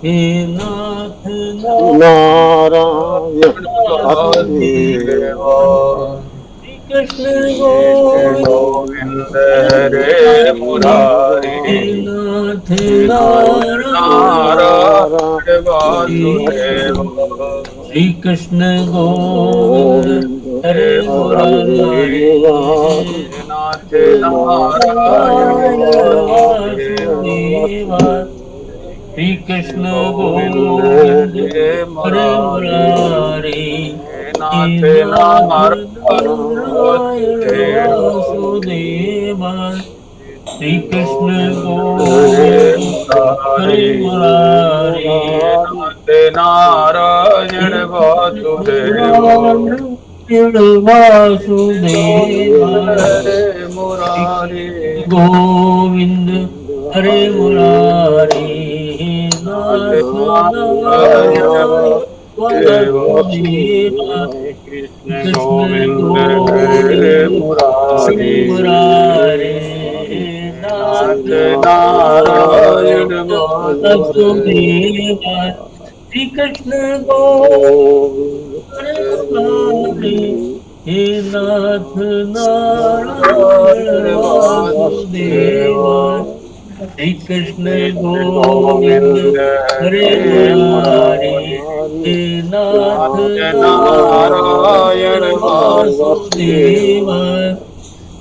हे नाथ नारायण वासुदेवा वासुदेव श्री कृष्ण हे गोविंद गोविंद हरे मुरारी हे नाथ हे नाथ नारायण नारायण वासुदेवा श्री कृष्ण गोविंद गोविंद हरे हरे मुरारी हे नाथ हे नारायण नारायण वासुदेवा वासुदेवा श्री हे कृष्ण गोविंद गोविंद हरे हरे मुरारी मुरारी हे हे नाथ नाथ नारायण नारायण वासुदेवा वासुदेवा श्री कृष्ण गोविंद हरे गोविंद हरे मुरारी मुरारी हे नाथ नारायण वासुदेवा नारायण वासुदेवा गोविंद हरे श्री मुरारी कृष्ण गोविंद हरे मुरारी हे नाथ नाथ नारायण नारायण वासुदेवा वासुदेवा कृष्ण कृष्ण गोविंद हरे गोविंद हरे मुरारी मुरारे नाथ नाथ नारायण नारायण वासुदेवा वासुदेवा श्री कृष्ण गोविंद हरे मुरारे हे नाथ नारायण नारायण वासुदेवा वासुदेवा श्री कृष्ण कृष्ण गोविंद गोविंद हरे हरे मुरारे मुरारी हे नाथ नाथ नारायण नारायण वासुदेवा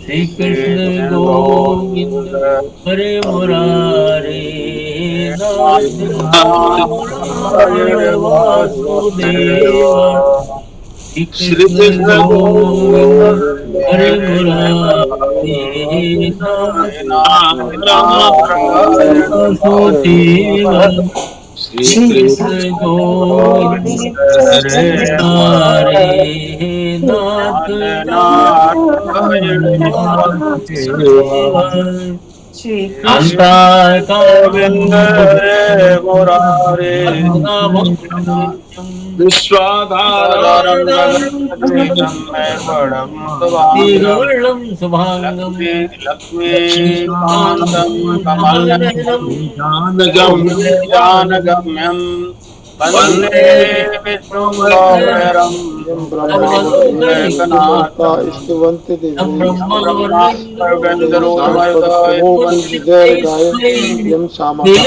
श्री कृष्ण कृष्ण गोविंद गोविंद हरे मुरारे हे नाथ नाथ नारायण नारायण वासुदेवा वासुदेवा श्री श्री कृष्ण कृष्ण गोविंद गोविंद हरे हरे मुरारे हे मुरारी नाथ नाथ नारायण वासुदेवा वासुदेवा श्री श्री कृष्ण कृष्ण गोविंद गोविंद हरे हरे मुरारी नाथ नाथ नारायण वासुदेवा वासुदेवा श्री कांता गोविंद हरे मुरारी कांताभक्तम् विश्वाधारं जगद्गीतं मे पडं सुभाङ्गम् मेघवर्णं शुभांगम् लक्ष्मी लक्ष्मीकान्तं लक्ष्मीकान्तं कमलनयनं कमलनयनं योगिनिर्वाणगम्यं वन्दे वन्दे विष्णुं यं ब्रह्मा वरुणेन्द्र मरुता सर्वलोकैकनाथम् स्तुवन्ति तं दिव्यैः ब्रह्मा ब्रह्मा वेदैः सर्वेन्द्रमुनिमरुताय साङ्गपरिपूर्वैर्मुदितैर् गायन्ति यं सामगाः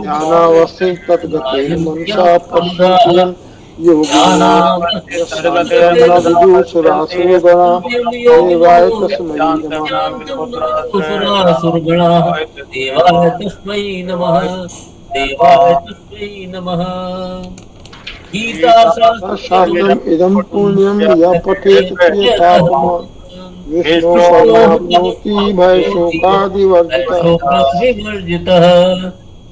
ध्यानावस्थित तद्गतेन मनसा पश्यन्ति यं योगिनः ज्ञानामृति यशान्तं न सर्गतेन विदुषुरासुरगणा देवाय तस्मै नमः सुरासुरगणाः देवाय तस्मै नमः देवाय तस्मै नमः गीता शास्त्रम् इदं पुण्यं यः पठेत् गीताशास्त्रम् प्रियतात्मा विष्णोपमाप्नोति भयशोकादिवर्जितः विवर्जितः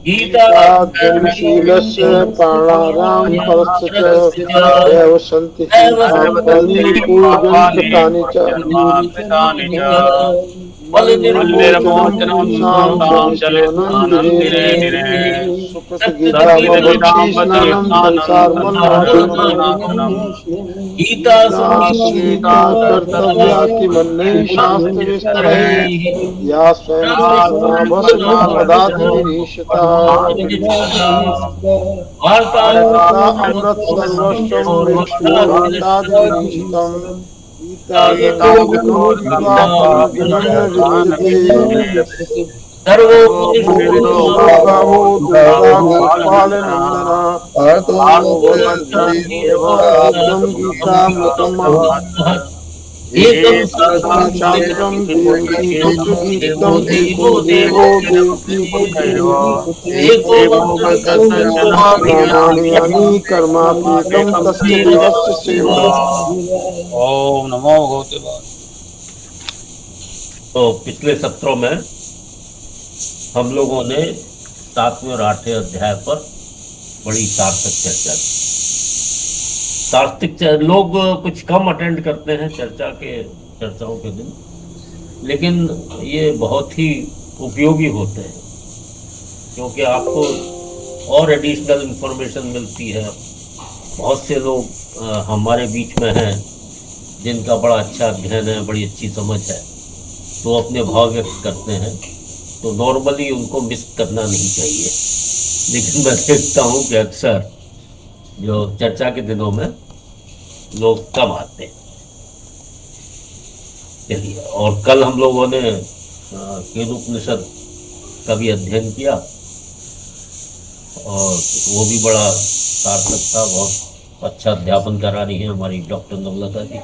गीता गीताध्ययनशीलस्य प्राणानां फलस्य च एव सन्ति हि पापानि पूर्यन्त तानि च फल निर्मोचनं पुंसां जनिष्यानं दिने दिने सुकृतगीतामभक्ति स्नानं संसारमन्नाशनम् गीता गीता कर्तव्या किमन्यैः शास्त्रविस्तरैः या स्वयं कृष्णा भस्मं ददाति विनिशता वार्ता अमृत सर्वस्वं विष्णुर्भक्तादिविनिशितम् गीता गीतामृतं पीत्वा पुनर्जन्म विद्यते सर्वोपनिषदो भगवो दुर्गा गोपालनन्दना आर्तो भगवद्गीता देवोक्तं गीतामृतमहम् एकं एकं शास्त्रं देवकी पुत्रगीतम् एको देवो देवकी पुत्रः एको नामानि यानि कर्माप्येकं तस्य देवस्य सेवा ओम नमो भगवते वासुदेवाय। तो पिछले सत्रों में हम लोगों ने 7वें और 8वें अध्याय पर बड़ी सार्थक चर्चा की। लोग कुछ कम अटेंड करते हैं चर्चाओं के दिन, लेकिन ये बहुत ही उपयोगी होते हैं क्योंकि आपको और एडिशनल इंफॉर्मेशन मिलती है। बहुत से लोग हमारे बीच में हैं जिनका बड़ा अच्छा अध्ययन है, बड़ी अच्छी समझ है, तो अपने भाव व्यक्त करते हैं, तो नॉर्मली उनको मिस करना नहीं चाहिए। लेकिन मैं देखता हूँ कि अक्सर जो चर्चा के दिनों में लोग कम आते हैं। चलिए, और कल हम लोगों ने केनोपनिषद का भी अध्ययन किया और वो भी बड़ा सार्थक था। बहुत अच्छा अध्यापन करा रही है हमारी डॉक्टर नवलता जी।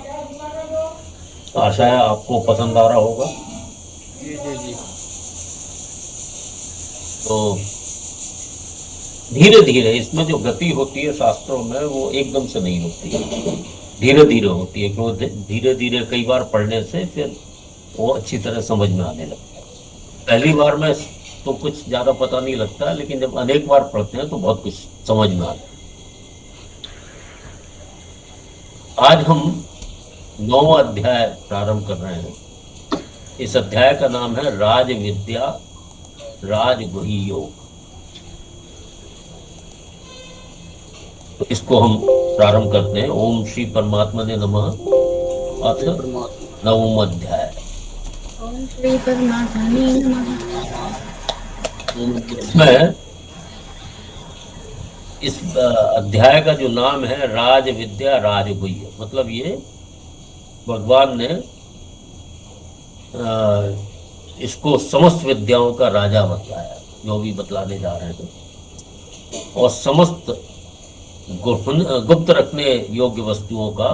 आशा है आपको पसंद आ रहा होगा। जी जी जी। तो धीरे धीरे इसमें जो गति होती है शास्त्रों में वो एकदम से नहीं होती है, धीरे धीरे होती है। क्योंकि धीरे धीरे कई बार पढ़ने से फिर वो अच्छी तरह समझ में आने लगता है। पहली बार में तो कुछ ज्यादा पता नहीं लगता, लेकिन जब अनेक बार पढ़ते हैं तो बहुत कुछ समझ में आता है। आज हम 9वां अध्याय प्रारंभ कर रहे हैं। इस अध्याय का नाम है राज विद्या राजगुही योग। तो इसको हम प्रारंभ करते हैं। ओम श्री परमात्मा ने नमः। अथ परमात्मा 9वां अध्याय। ओम श्री परमात्मने नमः। इसमें इस अध्याय का जो नाम है राज विद्या राजगुह्य, मतलब ये भगवान ने इसको समस्त विद्याओं का राजा बतलाया, जो भी बतलाने जा रहे हैं। और समस्त गुप्त रखने योग्य वस्तुओं का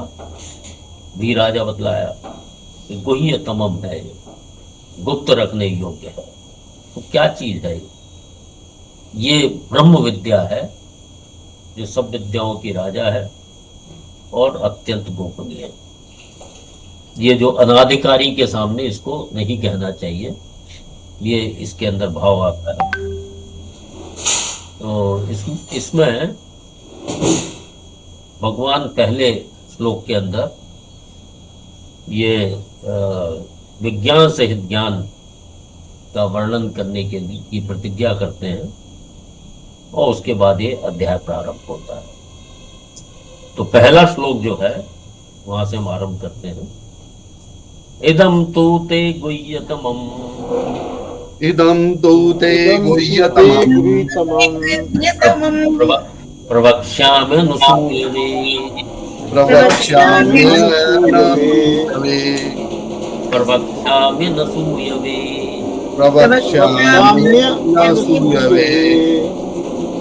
भी राजा बतलाया। गुह्य तमम है, ये गुप्त रखने योग्य है। तो क्या चीज है ये? ब्रह्म विद्या है जो सब विद्याओं की राजा है और अत्यंत गोपनीय है। ये जो अनाधिकारी के सामने इसको नहीं कहना चाहिए, ये इसके अंदर भाव आता है। तो इसमें भगवान पहले श्लोक के अंदर ये विज्ञान सहित ज्ञान का वर्णन करने के लिए की प्रतिज्ञा करते हैं और उसके बाद ये अध्याय प्रारंभ होता है। तो पहला श्लोक जो है वहां से हम आरंभ करते हैं। इदम तु ते गुह्यतमम् इदं तु ते गुह्यतमम् प्रवक्ष्याम्यनुसूयवे प्रवक्ष्याम्यनसूयवे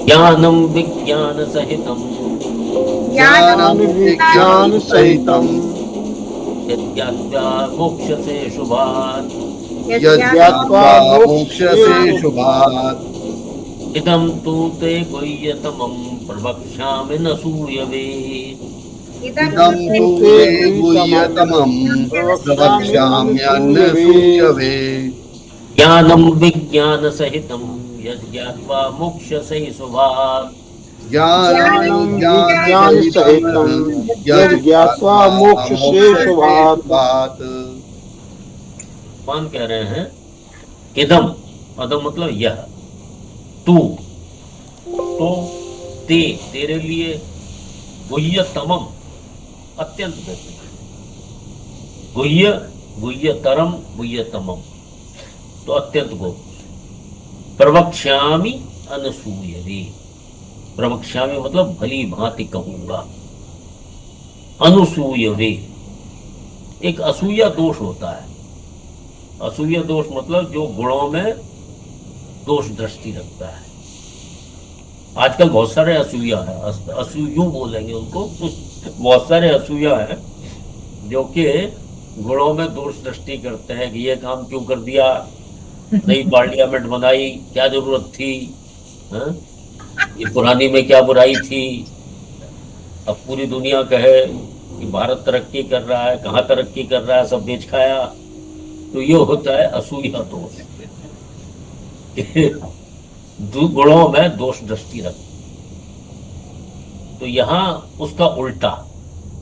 ज्ञानं विज्ञान सहितम् यज्ञात्वा मोक्षसे शुभात् इदं तु ते गुह्यतमं प्रवक्ष्यामि न सूयवे ज्ञानं विज्ञान सहितं यज्ञात्वा मोक्षसे शुभात् भगवान कह रहे हैं इदम, अदम मतलब यह, तू, तो ते, तेरे लिए गुह्यतमम, अत्यंत गोपनीय। गुह्यतरम गुह्यतमम, तो अत्यंत गोपनीय। प्रवक्ष्यामि अनसूयवे, प्रवक्ष्यामि मतलब भली भांति कहूंगा। अनसूयवे, एक असूया दोष होता है। असूया दोष मतलब जो गुणों में दोष दृष्टि रखता है। आजकल बहुत सारे असूया है, असूयू बोलेंगे उनको बहुत सारे असूया है जो कि गुणों में दोष दृष्टि करते हैं कि ये काम क्यों कर दिया, नई पार्लियामेंट बनाई, क्या जरूरत थी, ये पुरानी में क्या बुराई थी। अब पूरी दुनिया कहे कि भारत तरक्की कर रहा है, कहाँ तरक्की कर रहा है, सब बेच खाया। तो ये होता है असूया दोष, गुणों में दोष दृष्टि रख। तो यहां उसका उल्टा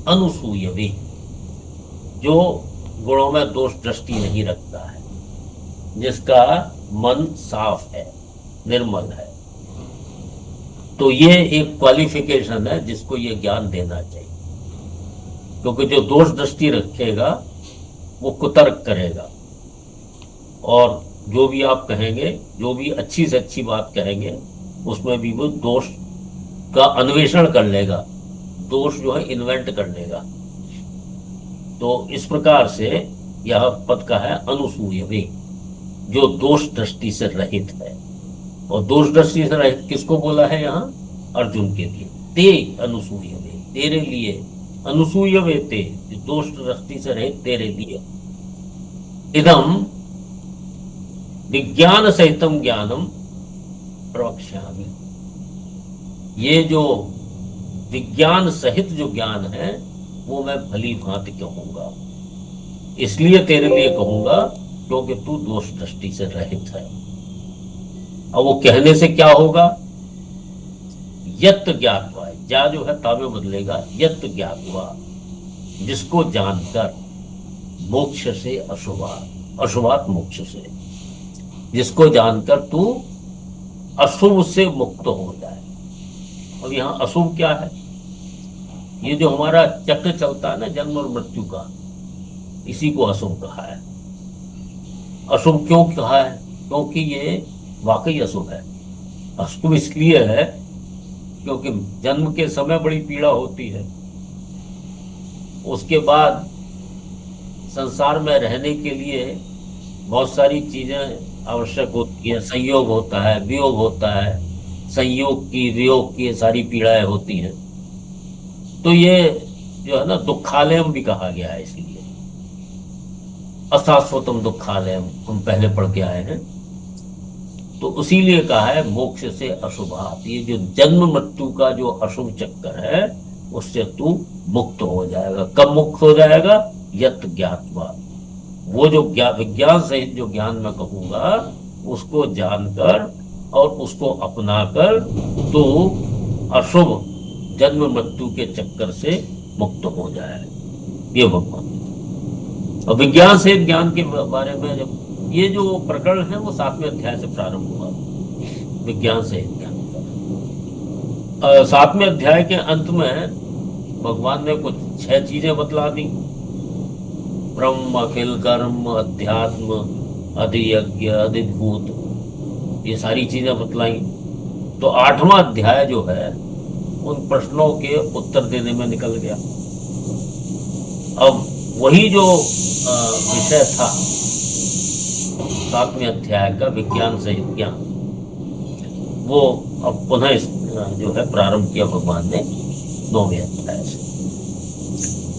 अनुसूयवे, जो गुणों में दोष दृष्टि नहीं रखता है, जिसका मन साफ है, निर्मल है। तो ये एक क्वालिफिकेशन है जिसको ये ज्ञान देना चाहिए। क्योंकि जो दोष दृष्टि रखेगा वो कुतर्क करेगा, और जो भी आप कहेंगे, जो भी अच्छी से अच्छी बात कहेंगे, उसमें भी वो दोष का अन्वेषण कर लेगा, दोष जो है इन्वेंट कर लेगा। तो इस प्रकार से यह पद का है अनुसूयवे, जो दोष दृष्टि से रहित है। और दोष दृष्टि से रहित किसको बोला है यहाँ? अर्जुन के लिए। ते अनुसूयवे, तेरे लिए, अनुसूयवे ते, दोष दृष्टि से रहित तेरे लिए। इदम विज्ञान सहितम ज्ञानम प्रवक्ष्यामि, ये जो विज्ञान सहित जो ज्ञान है वो मैं भली भांति कहूंगा। इसलिए तेरे लिए कहूंगा क्योंकि तू दोष दृष्टि से रहित है। अब वो कहने से क्या होगा? यत ज्ञात्वा, जा जो है ता में बदलेगा, यत ज्ञात्वा, जिसको जानकर, मोक्ष से अशुभात, अशुभात मोक्ष से, जिसको जानकर तू अशुभ से मुक्त हो जाए। अब यहाँ अशुभ क्या है? ये जो हमारा चक्र चलता है ना जन्म और मृत्यु का, इसी को अशुभ कहा है। अशुभ क्यों कहा है? क्योंकि ये वाकई अशुभ है। अशुभ इसलिए है क्योंकि जन्म के समय बड़ी पीड़ा होती है, उसके बाद संसार में रहने के लिए बहुत सारी चीजें आवश्यक होती है, संयोग होता है, वियोग होता है, संयोग की, वियोग की सारी पीड़ाएं होती हैं। तो ये जो है ना दुखालयम भी कहा गया है, इसलिए अशाश्वतम दुखालयम हम पहले पढ़ के आए हैं। तो उसीलिए कहा है मोक्ष से अशुभात, ये जो जन्म मृत्यु का जो अशुभ चक्कर है उससे तू मुक्त हो जाएगा। कब मुक्त हो जाएगा? यत ज्ञात्वा, वो जो विज्ञान सहित जो ज्ञान मैं कहूंगा उसको जानकर और उसको अपनाकर तो अशुभ जन्म मृत्यु के चक्कर से मुक्त हो जाए। ये भगवान और विज्ञान से ज्ञान के बारे में जब ये जो प्रकरण है वो 7वें अध्याय से प्रारंभ हुआ, विज्ञान से ज्ञान का। 7वें अध्याय के अंत में भगवान ने कुछ 6 चीजें बतला दी, ब्रह्म, अखिल, कर्म, अध्यात्म, अधियज्ञ, अधिभूत, ये सारी चीजें बतलाई। तो 8वां अध्याय जो है उन प्रश्नों के उत्तर देने में निकल गया। अब वही जो विषय था 7वें अध्याय का विज्ञान सहित ज्ञान, वो अब पुनः जो है प्रारंभ किया भगवान ने 9वें अध्याय से।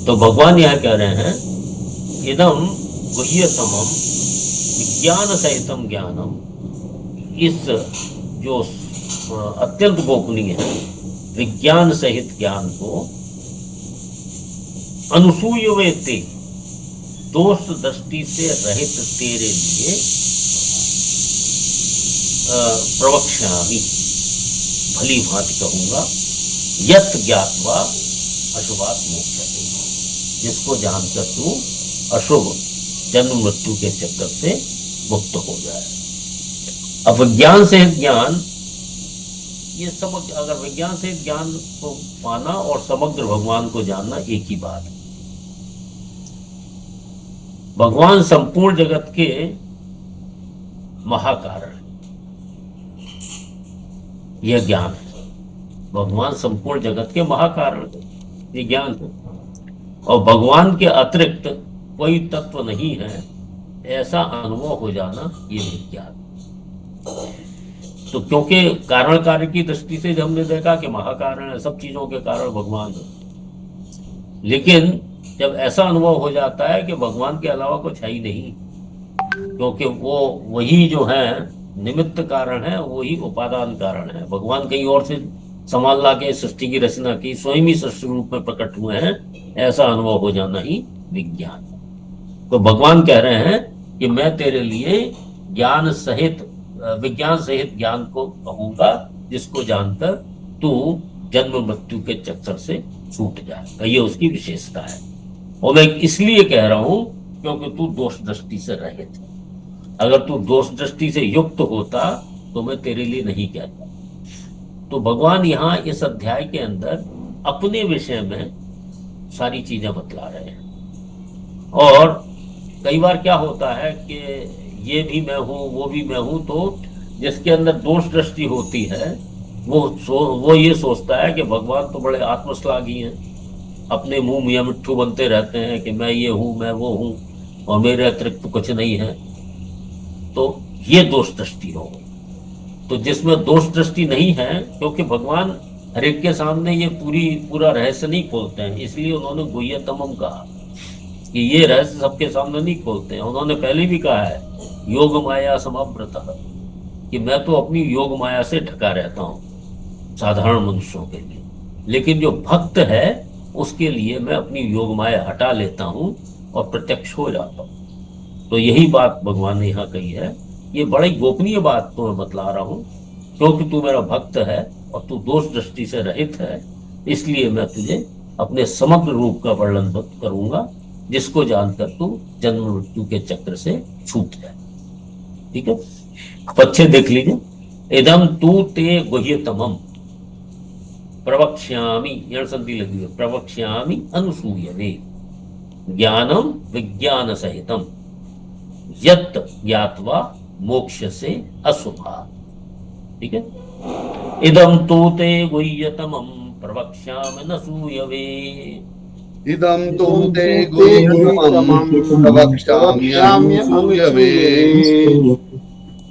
तो भगवान यह कह रहे हैं इदम गुह्यतमम विज्ञान सहितम ज्ञानम, इस जो अत्यंत गोपनीय है विज्ञान सहित ज्ञान को अनुसूयवेते, दोष दृष्टि से रहित तेरे लिए प्रवक्ष्यामि, भली भांति कहूंगा, यत ज्ञात्वा अशुभात मोक्ष्यते, जिसको जानकर तू अशुभ जन्म मृत्यु के चक्कर से मुक्त हो जाए। अब विज्ञान से ज्ञान, ये समग्र, अगर विज्ञान से ज्ञान को पाना और समग्र भगवान को जानना एक ही बात है। भगवान संपूर्ण जगत के महाकारण, यह ज्ञान है। भगवान संपूर्ण जगत के महाकारण, ये ज्ञान है। और भगवान के अतिरिक्त कोई तत्व नहीं है, ऐसा अनुभव हो जाना, ये विज्ञान। तो क्योंकि कारण कार्य की दृष्टि से जब हमने देखा कि महाकारण है, सब चीजों के कारण भगवान है, लेकिन जब ऐसा अनुभव हो जाता है कि भगवान के अलावा कुछ है ही नहीं, क्योंकि वो वही जो है निमित्त कारण है, वही उपादान कारण है। भगवान कहीं और से संभाल ला के सृष्टि की रचना की, स्वयं ही सृष्टि रूप में प्रकट हुए हैं, ऐसा अनुभव हो जाना ही विज्ञान है। तो भगवान कह रहे हैं कि मैं तेरे लिए ज्ञान सहित, विज्ञान सहित ज्ञान को कहूंगा, जिसको जानकर तू जन्म मृत्यु के चक्कर से छूट जाएगा। ये उसकी विशेषता है। और मैं इसलिए कह रहा हूं क्योंकि तू दोष दृष्टि से रहित है। अगर तू दोष दृष्टि से युक्त होता तो मैं तेरे लिए नहीं कहता। तो भगवान यहाँ इस अध्याय के अंदर अपने विषय में सारी चीजें बतला रहे हैं। और कई बार क्या होता है कि ये भी मैं हूं, वो भी मैं हूं, तो जिसके अंदर दोष दृष्टि होती है वो ये सोचता है कि भगवान तो बड़े आत्मश्लाघी हैं, अपने मुंह मियां मिट्ठू बनते रहते हैं कि मैं ये हूं, मैं वो हूं, और मेरे अतिरिक्त कुछ नहीं है। तो ये दोष दृष्टि हो गई। तो जिसमें दोष दृष्टि नहीं है, क्योंकि भगवान हर एक के सामने ये पूरा रहस्य नहीं खोलते हैं, इसलिए उन्होंने गुह्यतमम कहा कि ये रहस्य सबके सामने नहीं खोलते हैं। उन्होंने पहले भी कहा है योग माया समावृतः, कि मैं तो अपनी योग माया से ढका रहता हूं साधारण मनुष्यों के लिए, लेकिन जो भक्त है उसके लिए मैं अपनी योग माया हटा लेता हूं और प्रत्यक्ष हो जाता हूं। तो यही बात भगवान ने यहाँ कही है। ये बड़ी गोपनीय बात तो मैं बतला रहा हूं, क्योंकि तू मेरा भक्त है और तू दोष दृष्टि से रहित है, इसलिए मैं तुझे अपने समग्र रूप का वर्णन करूंगा, जिसको जानकर तू जन्म मृत्यु के चक्र से छूट जाए। ठीक है, अच्छे देख लीजिए। इदम तू ते गुह्यतमम प्रवक्ष्यामि, यण संधि लगी है, प्रवक्ष्यामि अनुसूयवे ज्ञानम विज्ञान सहितम यत् ज्ञात्वा मोक्ष से अशुभा। ठीक है, इदम तू ते गुह्यतमम प्रवक्ष्यामि अनुसूयवे, इदं तु ते गुह्यतमं प्रवक्ष्यामि अनुसूयवे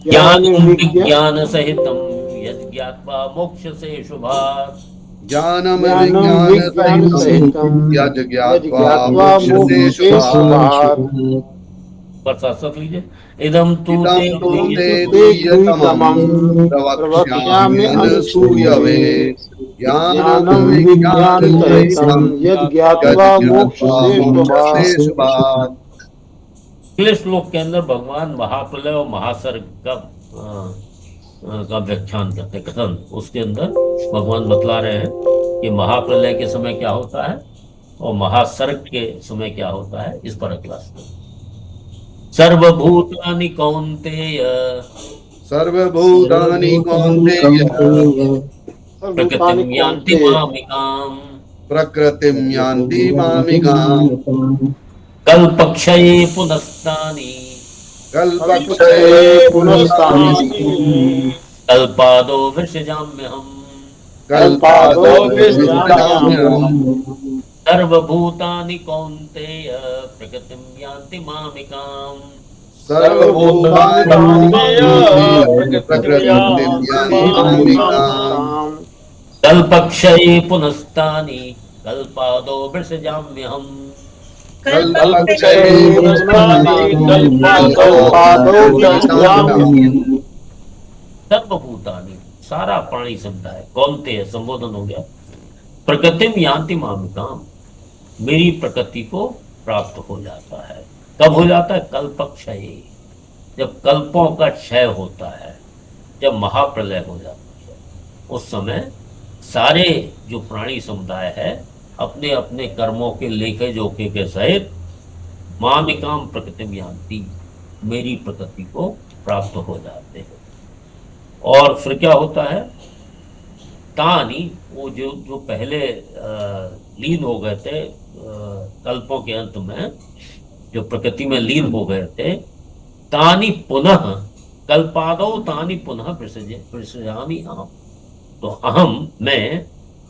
ज्ञानम विज्ञान सहितम यत् ज्ञात्वा मोक्ष से शुभात्। ज्ञानम विज्ञान सहितं यद् ज्ञात्वा मोक्ष्यसे शुभात्। पर साथ लीजिए, इदम तू इदं तु ते गुह्यतमं प्रवक्ष्यामि अनुसूयवे ज्ञानं विज्ञान सहितं यद् ज्ञात्वा मोक्ष्यसे शुभात्। अगले श्लोक के अंदर भगवान महाप्रलय और महासर्ग का व्याख्यान करते कथन, उसके अंदर भगवान बतला रहे हैं कि महाप्रलय के समय क्या होता है और महासर्ग के समय क्या होता है। इस पर अगला श्लोक, सर्वभूतानि कौन्तेय सर्वभूतानि कौन्तेय प्रकृतिं यान्ति मामिकाम् प्रकृतिं यान्ति मामिकाम् कल्पक्षये पुनस्तानि कल्पक्षये पुनस्तानि कल्पादो विसृजाम्यहम् कल्पादो विसृजाम्यहम् सर्वभूतानि कौन्तेय प्रकृतिं यान्ति मामिकाम् सर्वभूतानि कौन्तेय प्रकृतिं यान्ति मामिकाम् कल्पक्षये पुनस्तानि कल्पादो विसृजाम्यहम् कल्पक्षये पुनस्तानि कल्पादो विसृजाम्यहम्। सर्वभूतानि सारा प्राणी समुदाय, कौन्तेय संबोधन हो गया, प्रकृतिम यान्ति मामिकाम मेरी प्रकृति को प्राप्त हो जाता है। कब हो जाता है? कल्पक्षय, जब कल्पों का क्षय होता है, जब महाप्रलय हो जाती है, उस समय सारे जो प्राणी समुदाय है अपने अपने कर्मों के लेखे जोखे के सहित मामिकाम प्रकृतिम यान्ति मेरी प्रकृति को प्राप्त हो जाते हैं। और फिर क्या होता है? तानी, वो जो पहले लीन हो गए थे कल्पों के अंत में, जो प्रकृति में लीन हो गए थे, तानी पुनः कल्पादो तानी पुनः विसृजामि अहम्। तो अहम, मैं,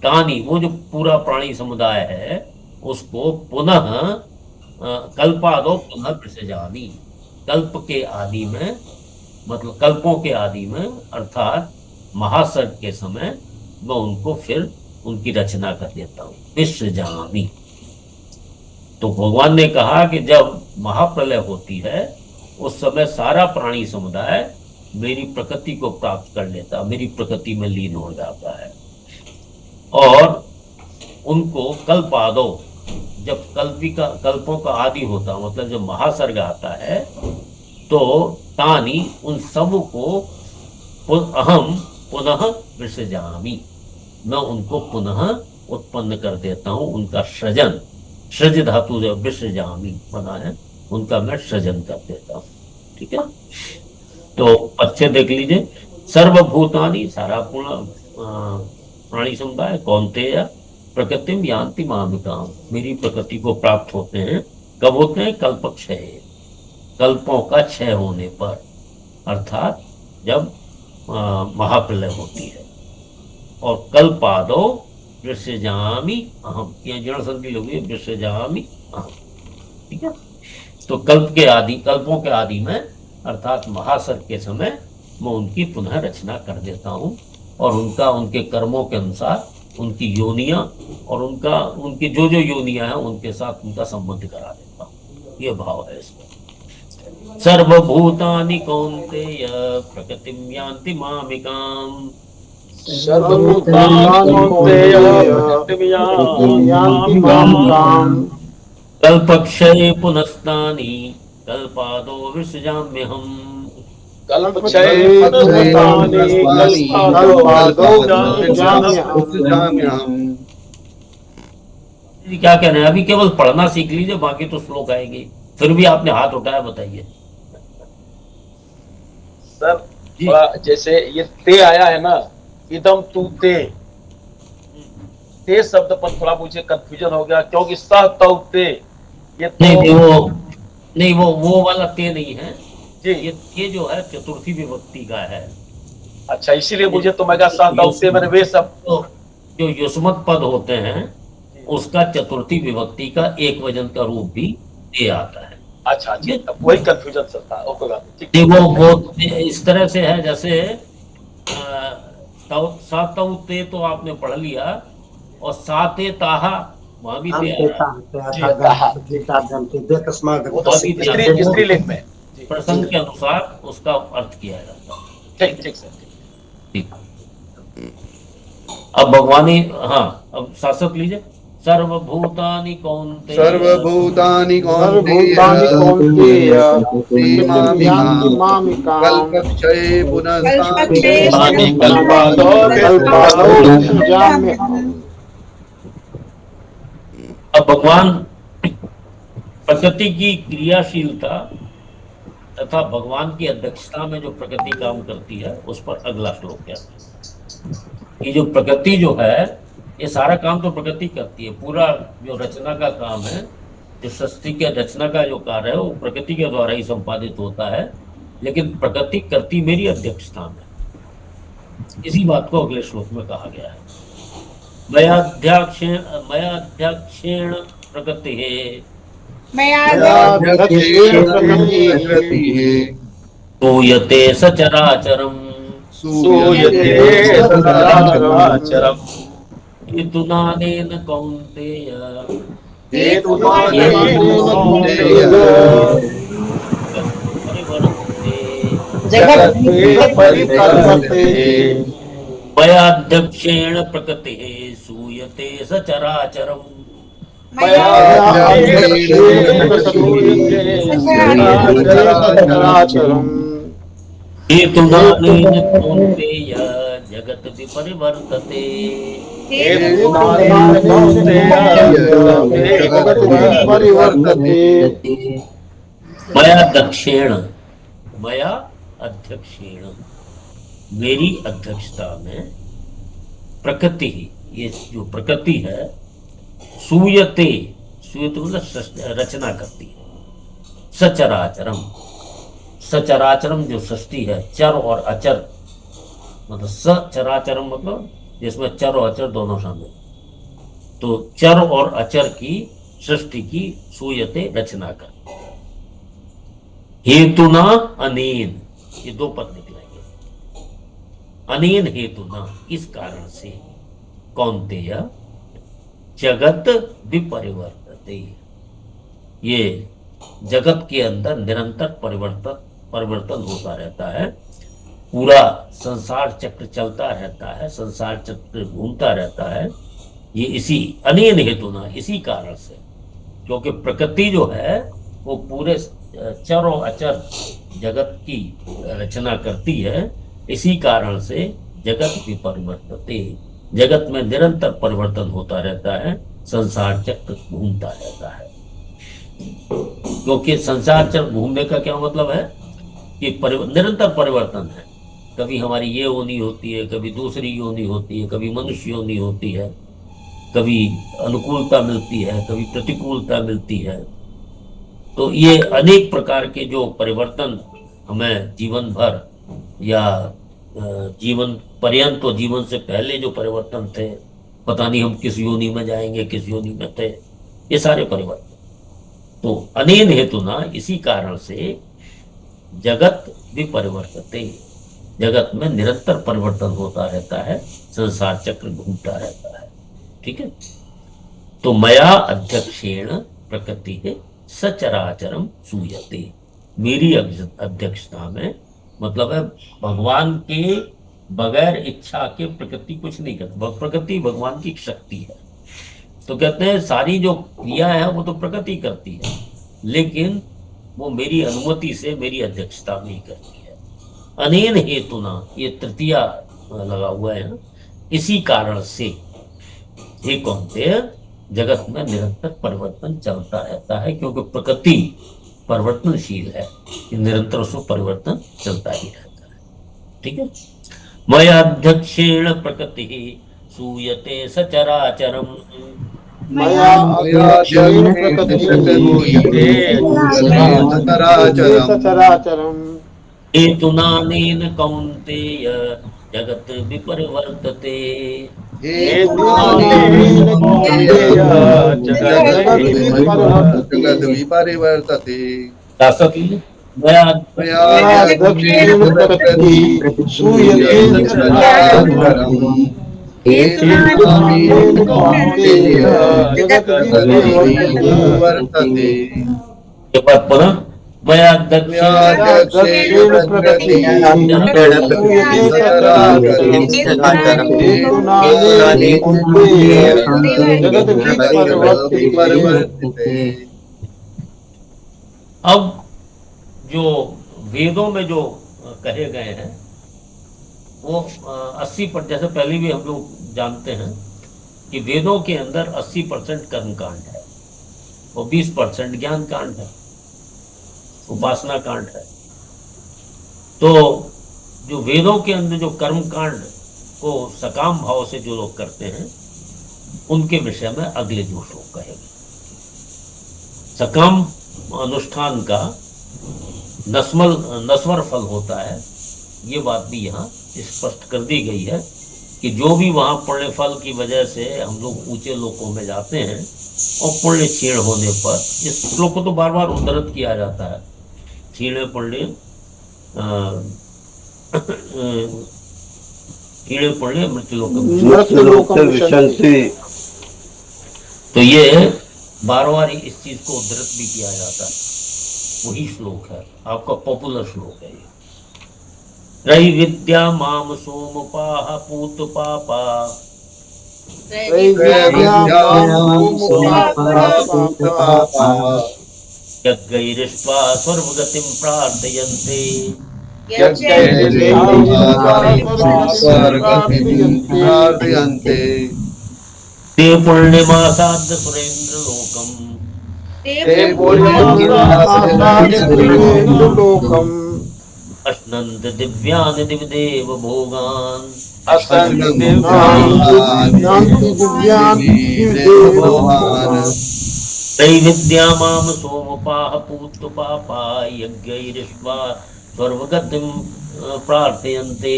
तानी, वो जो पूरा प्राणी समुदाय है उसको पुनः कल्पादो पुनः विसृजामि, कल्प के आदि में, मतलब कल्पों के आदि में अर्थात महासर्ग के समय मैं उनको फिर उनकी रचना कर देता हूँ, विसृजामि। तो भगवान ने कहा कि जब महाप्रलय होती है उस समय सारा प्राणी समुदाय मेरी प्रकृति को प्राप्त कर लेता, मेरी प्रकृति में लीन हो जाता है। और उनको कल्पादो, जब कल्पों का आदि होता, मतलब जब महासर्ग आता है, तो तानी, उन सब को अहम पुनः विसृजामि, मैं उनको पुनः उत्पन्न कर देता हूं, उनका सृजन, सृज धातु जो विसृजामि बना है, उनका मैं सृजन कर देता हूं। ठीक है, तो अच्छे देख लीजिए, सर्वभूतानि सारा पूर्ण प्राणी समुदाय, कौन्तेय प्रकृतिम यान्ति मामिकाम मेरी प्रकृति को प्राप्त होते हैं। कब होते हैं? कल्पक्षय, कल्पों का क्षय होने पर, अर्थात जब महाप्रलय होती है। और कल्पादो विसृजामि अहम, यहाँ जड़ संधि लगी है, विसृजामि अहम, ठीक है। तो कल्पों के आदि में अर्थात महासर के समय मैं उनकी पुनः रचना कर देता हूँ और उनके कर्मों के अनुसार उनकी योनियां और उनकी जो योनियां हैं उनके साथ उनका संबंध करा देता हूँ। ये भाव है इसका। सर्वभूतानि कौन्तेय प्रकृतिं यान्ति मामिकाम् कल्पक्षये पुनस्तानि कल्पादो विसृजाम्यहम्। क्या कहना है? अभी केवल पढ़ना सीख लीजिए, बाकी तो श्लोक आएंगे। फिर भी आपने हाथ उठाया, बताइए सर। थोड़ा जैसे ये ते आया है ना, इदम तू ते शब्द पर थोड़ा मुझे कंफ्यूजन हो गया, क्योंकि सह तौ ते ये तो नहीं वो वाला ते नहीं है जी। ये जो है चतुर्थी विभक्ति का है। अच्छा, इसीलिए मुझे तो मैं सह तौ ते मैंने वे सब तो जो युष्मत पद होते हैं उसका चतुर्थी विभक्ति का एक वजन का रूप भी ते आता है। अच्छा, वही कंफ्यूजन सर था। ओके बात, वो इस तरह से है जैसे सातौ ते तो आपने पढ़ लिया और साते ताहा वहां भी स्त्री लिंग में प्रसंग के अनुसार उसका अर्थ किया जाता है। ठीक सर, ठीक। अब भगवानी, हाँ अब शासक लीजिए। सर्वभूतानि कौन्तेय सर्वभूतानि कौन्तेय कल्पक्षये पुनस्तानि अब भगवान प्रकृति की क्रियाशीलता तथा भगवान की अध्यक्षता में जो प्रकृति काम करती है उस पर अगला श्लोक है। ये जो प्रकृति जो है ये सारा काम तो प्रकृति करती है। पूरा जो रचना का काम है, जो सृष्टि के रचना का जो कार्य है वो प्रकृति के द्वारा ही संपादित होता है, लेकिन प्रकृति करती मेरी अध्यक्षता में। इसी बात को अगले श्लोक में कहा गया है। मयाध्यक्षेण प्रकृति है सूयते सचराचरम् हेतुनानेन कौन्तेय मयाध्यक्षेण प्रकृतिः सूयते सचराचरम् हेतुनानेन कौन्तेय जगत् विपरिवर्तते मया अध्यक्षेण मेरी अध्यक्षता में प्रकृति ही, ये जो प्रकृति है सूयते मतलब रचना करती है। सचराचरम जो सृष्टि है, चर और अचर, मतलब सचराचरम मतलब जिसमें चर और अचर दोनों शामिल, तो चर और अचर की सृष्टि की सूयते रचना कर। हेतुना अनेन, ये दो पद निकलेंगे। अनेन हेतुना, इस कारण से, कौन्तेय जगत विपरिवर्तते, ये जगत के अंदर निरंतर परिवर्तन होता रहता है। पूरा संसार चक्र चलता रहता है, संसार चक्र घूमता रहता है। ये इसी अनेन हेतुना, इसी कारण से, क्योंकि प्रकृति जो है वो पूरे चर और अचर जगत की रचना करती है। इसी कारण से जगत विपरिवर्तते, जगत में निरंतर परिवर्तन होता रहता है, संसार चक्र घूमता रहता है। क्योंकि संसार चक्र घूमने का क्या मतलब है कि निरंतर परिवर्तन है। कभी हमारी ये योनि होती है, कभी दूसरी योनि होती है, कभी मनुष्य योनि होती है, कभी अनुकूलता मिलती है, कभी प्रतिकूलता मिलती है। तो ये अनेक प्रकार के जो परिवर्तन हमें जीवन भर या जीवन पर्यंत तो जीवन से पहले जो परिवर्तन थे, पता नहीं हम किस योनि में जाएंगे, किस योनि में थे, ये सारे परिवर्तन। तो अनेन हेतु ना, इसी कारण से जगत भी परिवर्तते, जगत में निरंतर परिवर्तन होता रहता है, संसार चक्र घूमता रहता है। ठीक है। तो मया अध्यक्षेण प्रकृति है सचराचरम सूयते, मेरी अध्यक्षता में, मतलब है भगवान के बगैर इच्छा के प्रकृति कुछ नहीं करती। प्रकृति भगवान की शक्ति है। तो कहते हैं सारी जो क्रिया है वो तो प्रकृति करती है, लेकिन वो मेरी अनुमति से, मेरी अध्यक्षता में ही करती है। अनेन हेतुना, ये तृतीया लगा हुआ है ना, इसी कारण से ये कौनते जगत में निरंतर परिवर्तन चलता रहता है, क्योंकि प्रकृति परिवर्तनशील है, निरंतर उसमें परिवर्तन चलता ही रहता है। ठीक है। मयाध्यक्षेण प्रकृति सूयते सचराचरम, मया अध्यक्षेण प्रकृतिः सूयते सचराचरम् हेतुनानेन कौन्तेय जगत विपरिवर्तते। जगत विपरिवर्तते। मया अध्यक्षेण प्रकृतिः सूयते सचराचरम् हेतुनानेन कौन्तेय जगत् विपरिवर्तते। एक बार पुनः, अध्यक्षेण प्रकृतिः सूयते सचराचरम् हेतुनानेन कौन्तेय जगत् विपरिवर्तते। अब जो वेदों में जो कहे गए हैं वो 80%, जैसे पहले भी हम लोग जानते हैं कि वेदों के अंदर 80% कर्म कांड है और 20% ज्ञान कांड है, उपासना कांड है। तो जो वेदों के अंदर जो कर्म कांड को सकाम भाव से जो लोग करते हैं, उनके विषय में अगले दो श्लोक कहेंगे। सकाम अनुष्ठान का नस्वर फल होता है, ये बात भी यहाँ स्पष्ट कर दी गई है कि जो भी वहाँ पुण्य फल की वजह से हम लोग ऊंचे लोकों में जाते हैं और पुण्य क्षीण होने पर, इस श्लोक को तो बार बार उद्धृत किया जाता है, क्षीण पुण्य मृत्युलोक विशंति। तो ये बार बार इस चीज को उद्धृत भी किया जाता है। वही श्लोक है, आपका पॉपुलर श्लोक है ये। रई विद्या माम सोमपाह पूत पापा, यज्ञैरिष्ट्वा स्वर्गतिं प्रार्थयन्ते, ते पुण्यमासाद्य सुरेन्द्र लोकम् अश्नन्त दिव्यान् दिवदेव भोगान्। त्रैविद्या माम सोमपाः पूत पापा, यज्ञैरिष्ट्वा स्वर्गतिं प्रार्थयन्ते,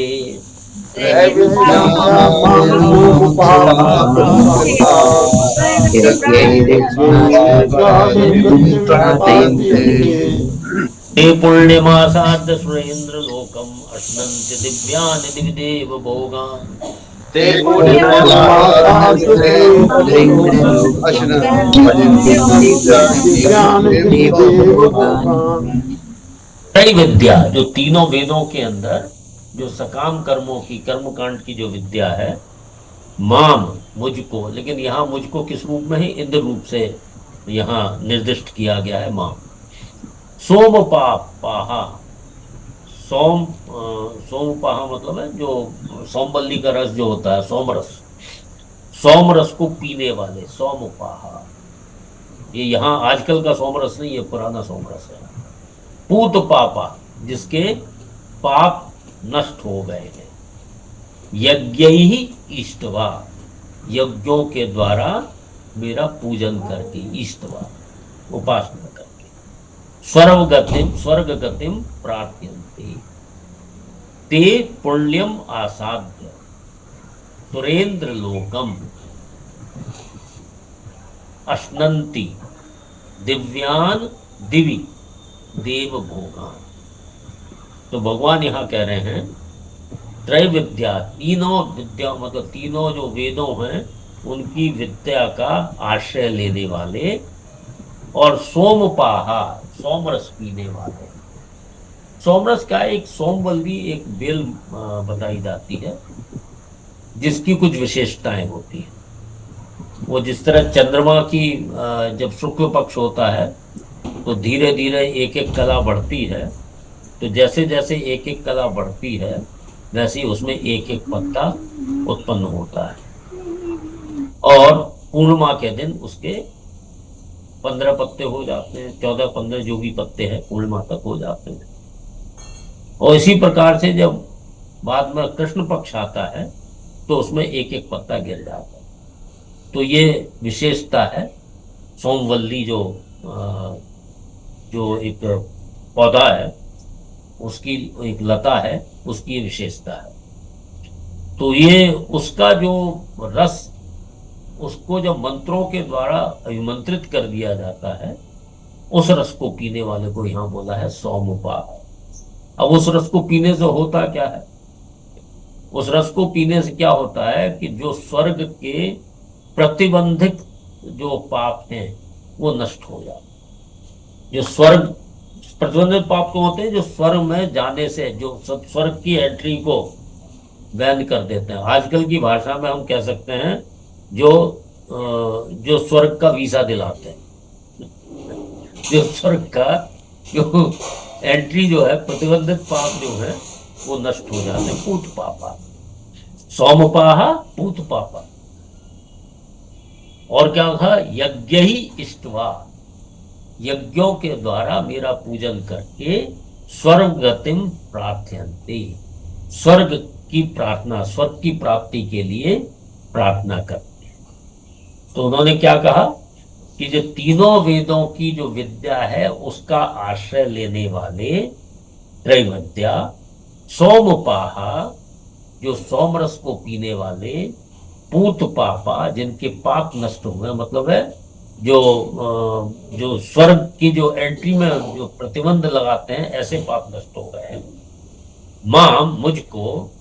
ते पुण्यमासाद्य सुरेन्द्र लोकम् अश्नन्ति दिव्यान् दिवदेव भोगान्। त्रैविद्या, जो तीनों वेदों के अंदर जो सकाम कर्मों की, कर्मकांड की जो विद्या है, माम मुझको, लेकिन यहाँ मुझको किस रूप में है? इंद्र रूप से यहाँ निर्दिष्ट किया गया है माम। सोमपाहा, सोमपाहा मतलब है जो सोमबल्ली का रस जो होता है, सोमरस, सोमरस को पीने वाले, सोमपाहा। ये यहाँ आजकल का सोमरस नहीं, ये पुराना सोमरस है। पूत पापा, जिसके पाप नष्ट हो गए हैं। यज्ञ ही इष्टवा, यज्ञों के द्वारा मेरा पूजन करके, इष्टवा उपासना करके, स्वर्ग गतिम प्रार्थयन्ते, ते पुण्यम आसाद्य सुरेंद्र लोकम अश्नन्ति दिव्यान दिवि देव भोगान। तो भगवान यहाँ कह रहे हैं त्रय विद्या, तीनों विद्या मतलब तीनों जो वेदों हैं उनकी विद्या का आश्रय लेने वाले और सोमपाहा सोमरस पीने वाले। सोमरस का एक सोमवल्ली एक बेल बताई जाती है जिसकी कुछ विशेषताएं होती हैं। वो जिस तरह चंद्रमा की जब शुक्ल पक्ष होता है तो धीरे धीरे एक एक कला बढ़ती है, तो जैसे जैसे एक एक कला बढ़ती है वैसे ही उसमें एक एक पत्ता उत्पन्न होता है। और पूर्णिमा के दिन उसके 15 पत्ते हो जाते हैं, 14-15 जो भी पत्ते हैं पूर्णिमा तक हो जाते हैं। और इसी प्रकार से जब बाद में कृष्ण पक्ष आता है तो उसमें एक एक पत्ता गिर जाता है। तो ये विशेषता है सोमवल्ली जो एक पौधा है उसकी एक लता है, उसकी विशेषता है। तो ये उसका जो रस उसको जब मंत्रों के द्वारा अभिमंत्रित कर दिया जाता है उस रस को पीने वाले को यहाँ बोला है सोमपाह। अब उस रस को पीने से होता क्या है? उस रस को पीने से क्या होता है कि जो स्वर्ग के प्रतिबंधित जो पाप हैं वो नष्ट हो जाते हैं। जो स्वर्ग प्रतिबंधित पाप तो होते हैं जो स्वर्ग में जाने से, जो सब स्वर्ग की एंट्री को बैन कर देते हैं। आजकल की भाषा में हम कह सकते हैं जो स्वर्ग का वीजा दिलाते हैं, जो स्वर्ग का जो एंट्री जो है, प्रतिबंधित पाप जो है वो नष्ट हो जाते हैं। पूत पापा सोमपाहा पूत पापा। और क्या कहा? यज्ञ ही इष्टवा, यज्ञों के द्वारा मेरा पूजन करके स्वर्ग गतिम प्रार्थयन्ते, स्वर्ग की प्रार्थना, स्वर्ग की प्राप्ति के लिए प्रार्थना करते हैं। तो उन्होंने क्या कहा कि जो तीनों वेदों की जो विद्या है उसका आश्रय लेने वाले त्रैविद्या, सोमपाहा जो सोमरस को पीने वाले, पूत पापा जिनके पाप नष्ट हुए, मतलब है जो स्वर्ग की जो एंट्री में जो प्रतिबंध लगाते हैं ऐसे पाप नष्ट हो गए हैं। मां मुझको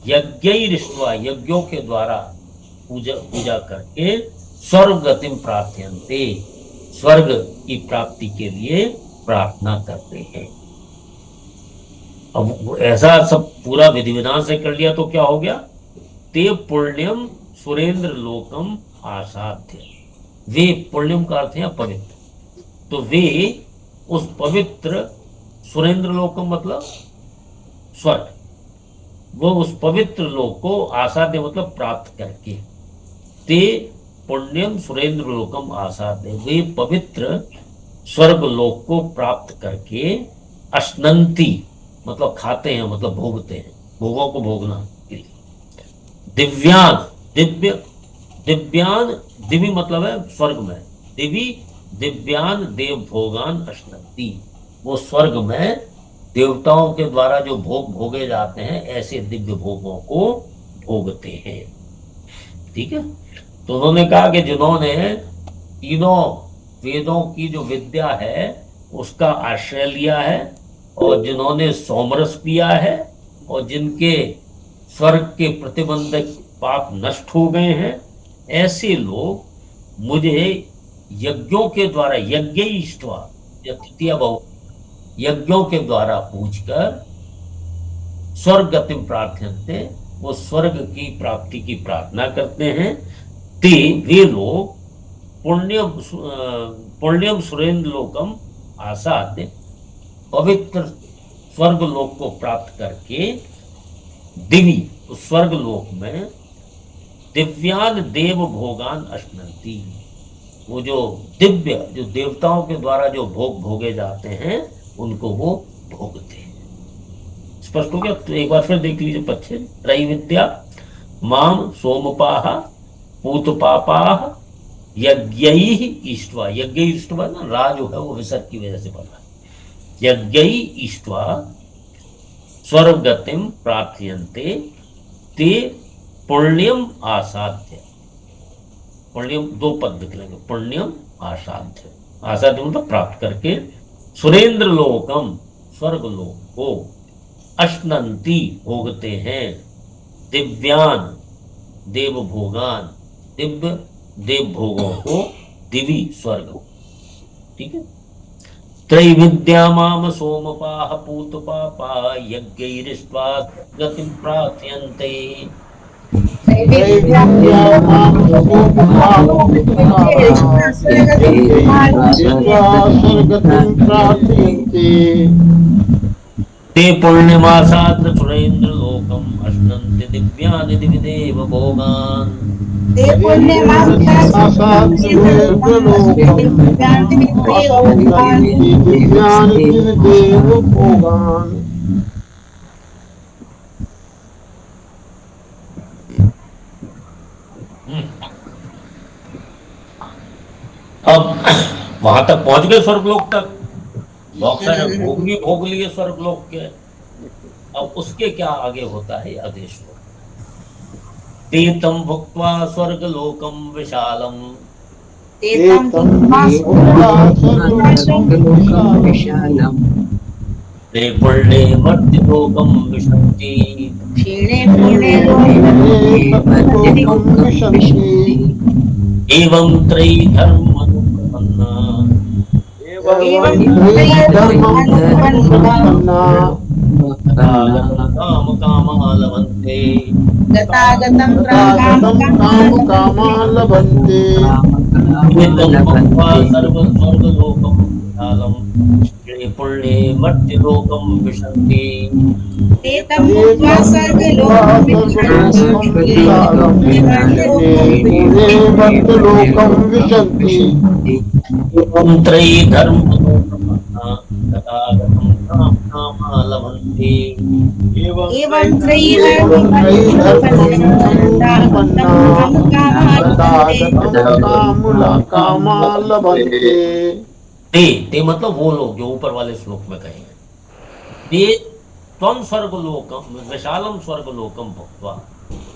यज्ञैरिष्ट्वा यज्ञों के द्वारा पूजा करके स्वर्ग गतिम प्रार्थयन्ते, स्वर्ग की प्राप्ति के लिए प्रार्थना करते हैं। अब ऐसा सब पूरा विधि विधान से कर लिया तो क्या हो गया? ते पुण्यम सुरेंद्र लोकम आसाध्य। वे पुण्यम का अर्थ है पवित्र, तो वे उस पवित्र सुरेंद्र लोकम मतलब स्वर्ग, वो उस पवित्र लोक को आसाध्य मतलब प्राप्त करके, ते पुण्यम सुरेंद्र लोकम आसाध्य, वे पवित्र स्वर्ग लोक को प्राप्त करके अश्नन्ति मतलब खाते हैं, मतलब भोगते हैं, भोगों को भोगना। दिव्यान दिव्य, दिव्यान दिव्य मतलब है स्वर्ग में, दिव्य दिव्यान देव भोगान अश्नन्ति, वो स्वर्ग में देवताओं के द्वारा जो भोग भोगे जाते हैं ऐसे दिव्य भोगों को भोगते हैं। ठीक है। तो उन्होंने कहा कि जिन्होंने तीनों वेदों की जो विद्या है उसका आश्रय लिया है और जिन्होंने सोमरस पिया है और जिनके स्वर्ग के प्रतिबंधक पाप नष्ट हो गए हैं, ऐसे लोग मुझे यज्ञों के द्वारा यज्ञ इष्टवा तृतीय बहु यज्ञों के द्वारा पूजकर स्वर्ग गतिम प्रार्थयन्ते, वो स्वर्ग की प्राप्ति की प्रार्थना करते हैं। ते वे लोग पुण्यम सुरेंद्र लोकम आसाद्य, पवित्र स्वर्ग लोक को प्राप्त करके दिवी उस स्वर्ग लोक में दिव्यान देव भोगान अश्नन्ति, वो जो दिव्य जो देवताओं के द्वारा जो भोग भोगे जाते हैं उनको वो भोगते हैं। स्पष्ट हो गया? तो एक बार फिर देख लीजिए पच्छे त्रैविद्या माम सोमपाह पूत पापाह यज्ञई इष्ट्वा, यज्ञ इष्ट्वा ना रा जो है वो विसर्ग की वजह से बना, यज्ञई इष्ट्वा स्वर्गतिम प्रार्थयन्ते ते पुण्यम आसाध्य। पुण्यम दो पद निकलेंगे, पुण्यम आसाध्य। आसाध्य मतलब प्राप्त करके, सुरेंद्र लोकम स्वर्ग लोक को, अश्नंती भोगते हैं, दिव्यान देव भोगान दिव्य देव भोगों को, दिवी स्वर्ग। ठीक है। त्रैविद्या माम सोमपाह पूतपापा यज्ञैरिष्ट्वा गतिं प्रार्थयन्ते। ते पुण्यमासाद् सुरेंद्र लोकम अश्नन्ति दिव्यानि दिविदेव भोगान्। अब वहां तक पहुंच गए, स्वर्गलोक तक बहुत सारे भोग भी भोग लिए स्वर्गलोक के। अब उसके क्या आगे होता है आदेश हो, तीतम भुक्त्वा स्वर्गलोकम विशालम, ते पुण्ये मर्त्यलोकम विशन्ति, एवं त्रयी धर्म अनुप्रपन्ना, काम कामा लभन्ते, गतागतं कामा लभन्ते, स्वर्गलोकम विशालम, पुण्ये मर्त्यलोकम विशन्ति, एवं त्रयी धर्म अनुप्रपन्ना, गतागतं कामा लभन्ते, ते मतलब वो लोग जो ऊपर वाले श्लोक में कहेंगे, ते त्वं स्वर्गलोकम विशालम स्वर्गलोकम भुक्त्वा,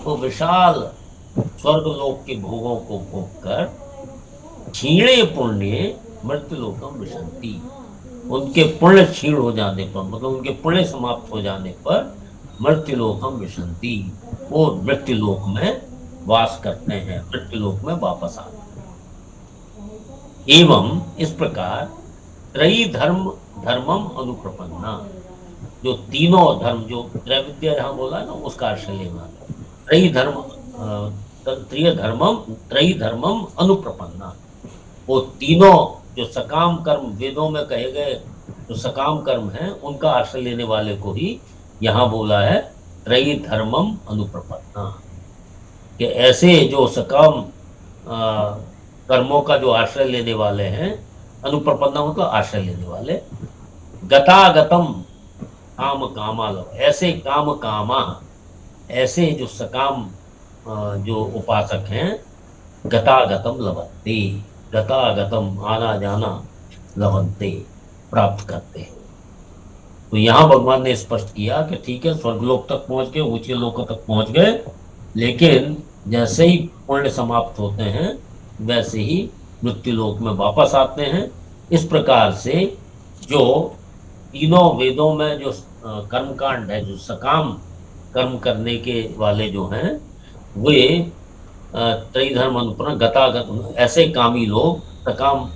तो विशाल स्वर्गलोक के भोगों को भोग कर, क्षीणे पुण्य मृत्युलोकम विशन्ति, उनके पुण्य क्षीण हो जाने पर, मतलब उनके पुण्य समाप्त हो जाने पर, मृत्युलोकम विशन्ति, वो मृत्युलोक में वास करते हैं, मृत्युलोक में वापस आते हैं। एवं इस प्रकार त्रयी धर्मम अनुप्रपन्ना, जो तीनों धर्म, जो त्रैविद्या यहाँ बोला है ना, उसका आश्रय लेना, त्रयी धर्मम अनुप्रपन्ना, वो तीनों जो सकाम कर्म वेदों में कहे गए जो सकाम कर्म हैं, उनका आश्रय लेने वाले को ही यहाँ बोला है त्रयी धर्मम अनुप्रपन्ना, कि ऐसे जो सकाम कर्मों का जो आश्रय लेने वाले हैं, अनुप्रपन्ना मतलब आश्रय लेने वाले, गतागतम काम कामा, ऐसे काम कामा, ऐसे जो सकाम जो उपासक हैं, गतागतम लभन्ते, गतागतम आना जाना, लभन्ते प्राप्त करते हैं। तो यहाँ भगवान ने स्पष्ट किया कि ठीक है, स्वर्गलोक तक पहुंच गए, ऊंचे लोकों तक पहुंच गए, लेकिन जैसे ही पुण्य समाप्त होते हैं वैसे ही मृत्युलोक में वापस आते हैं। इस प्रकार से जो तीनों वेदों में जो कर्मकांड है, जो सकाम कर्म करने के वाले जो हैं, वे त्रयीधर्म अनुप्रपन्न गतागत, ऐसे कामी लोग, सकाम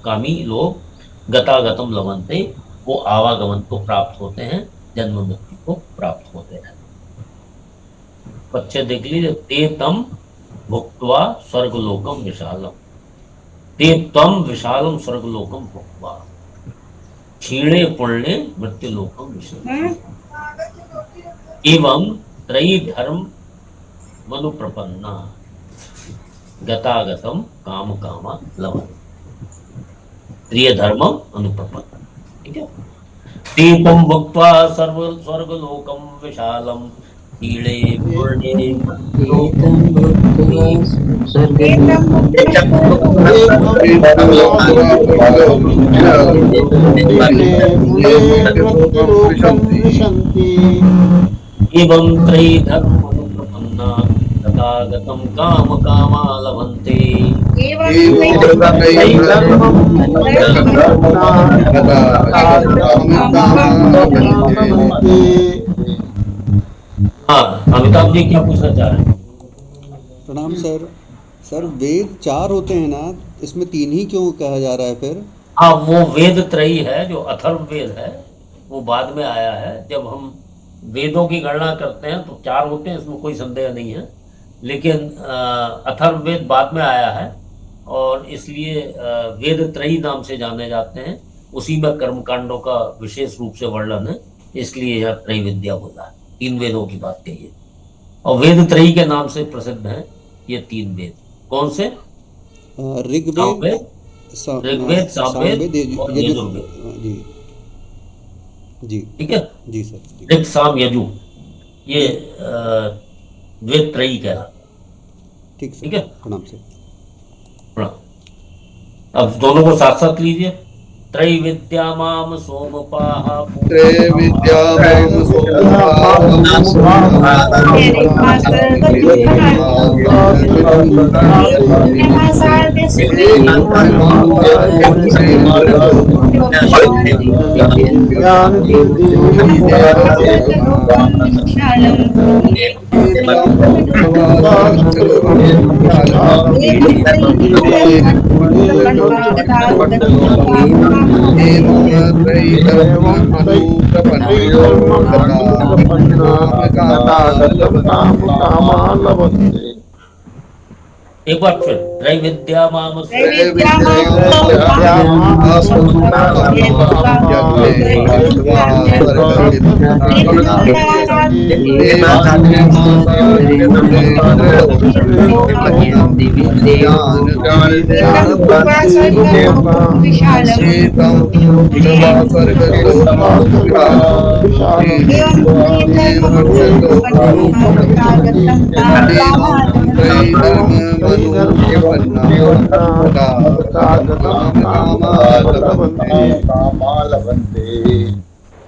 कामी लोग गतागतम लभन्ते, वो आवागमन को प्राप्त होते हैं, जन्म मृत्यु को प्राप्त होते हैं। बच्चे देख लीजिए, ते तम भुक्त्वा स्वर्गलोकम विशालम, ते तम विशालम स्वर्गलोकम भुक्त्वा, क्षीणे पुण्ये मृत्युलोकम विशन्ति, एवं त्रयी धर्म मनुप्रपन्ना, गतागतम काम कामा लभन्ते, त्रिय धर्मम अनुप्रपन्ना। ठीक है। ते तम भुक्त्वा स्वर्गलोकम विशालम, ईड़े पुण्ये एतं भुक्त्वा एकं एवं त्रयी धर्मनुप्रपन्ना तथागतं काम कामा लभन्ते। हाँ, अमिताभ जी क्या पूछना चाह रहे हैं? प्रणाम सर। सर वेद 4 होते हैं ना, इसमें 3 ही क्यों कहा जा रहा है फिर? हाँ, वो वेद त्रयी है, जो अथर्ववेद है वो बाद में आया है। जब हम वेदों की गणना करते हैं तो 4 होते हैं, इसमें कोई संदेह नहीं है, लेकिन अथर्ववेद बाद में आया है और इसलिए वेद त्रयी नाम से जाने जाते हैं। उसी में कर्मकांडों का विशेष रूप से वर्णन है, इसलिए यह त्रयी विद्या बोला है। 3 वेदों की बात कही है और वेद त्रयी के नाम से प्रसिद्ध हैं ये 3 वेद। कौन से? ऋग्वेद, ऋग्वेद, सामवेद और यजुर्वेद। जी जी ठीक है जी सर जी। ऋग, साम, यजु, ये वेद त्रयी कहलाता है। ठीक सर, ठीक है, प्रणाम सर। प्रणाम। अब दोनों को साथ साथ लीजिए। त्रैविद्या माम सोमपाः त्रैविद्या माम एक बार फिर त्रैविद्या माम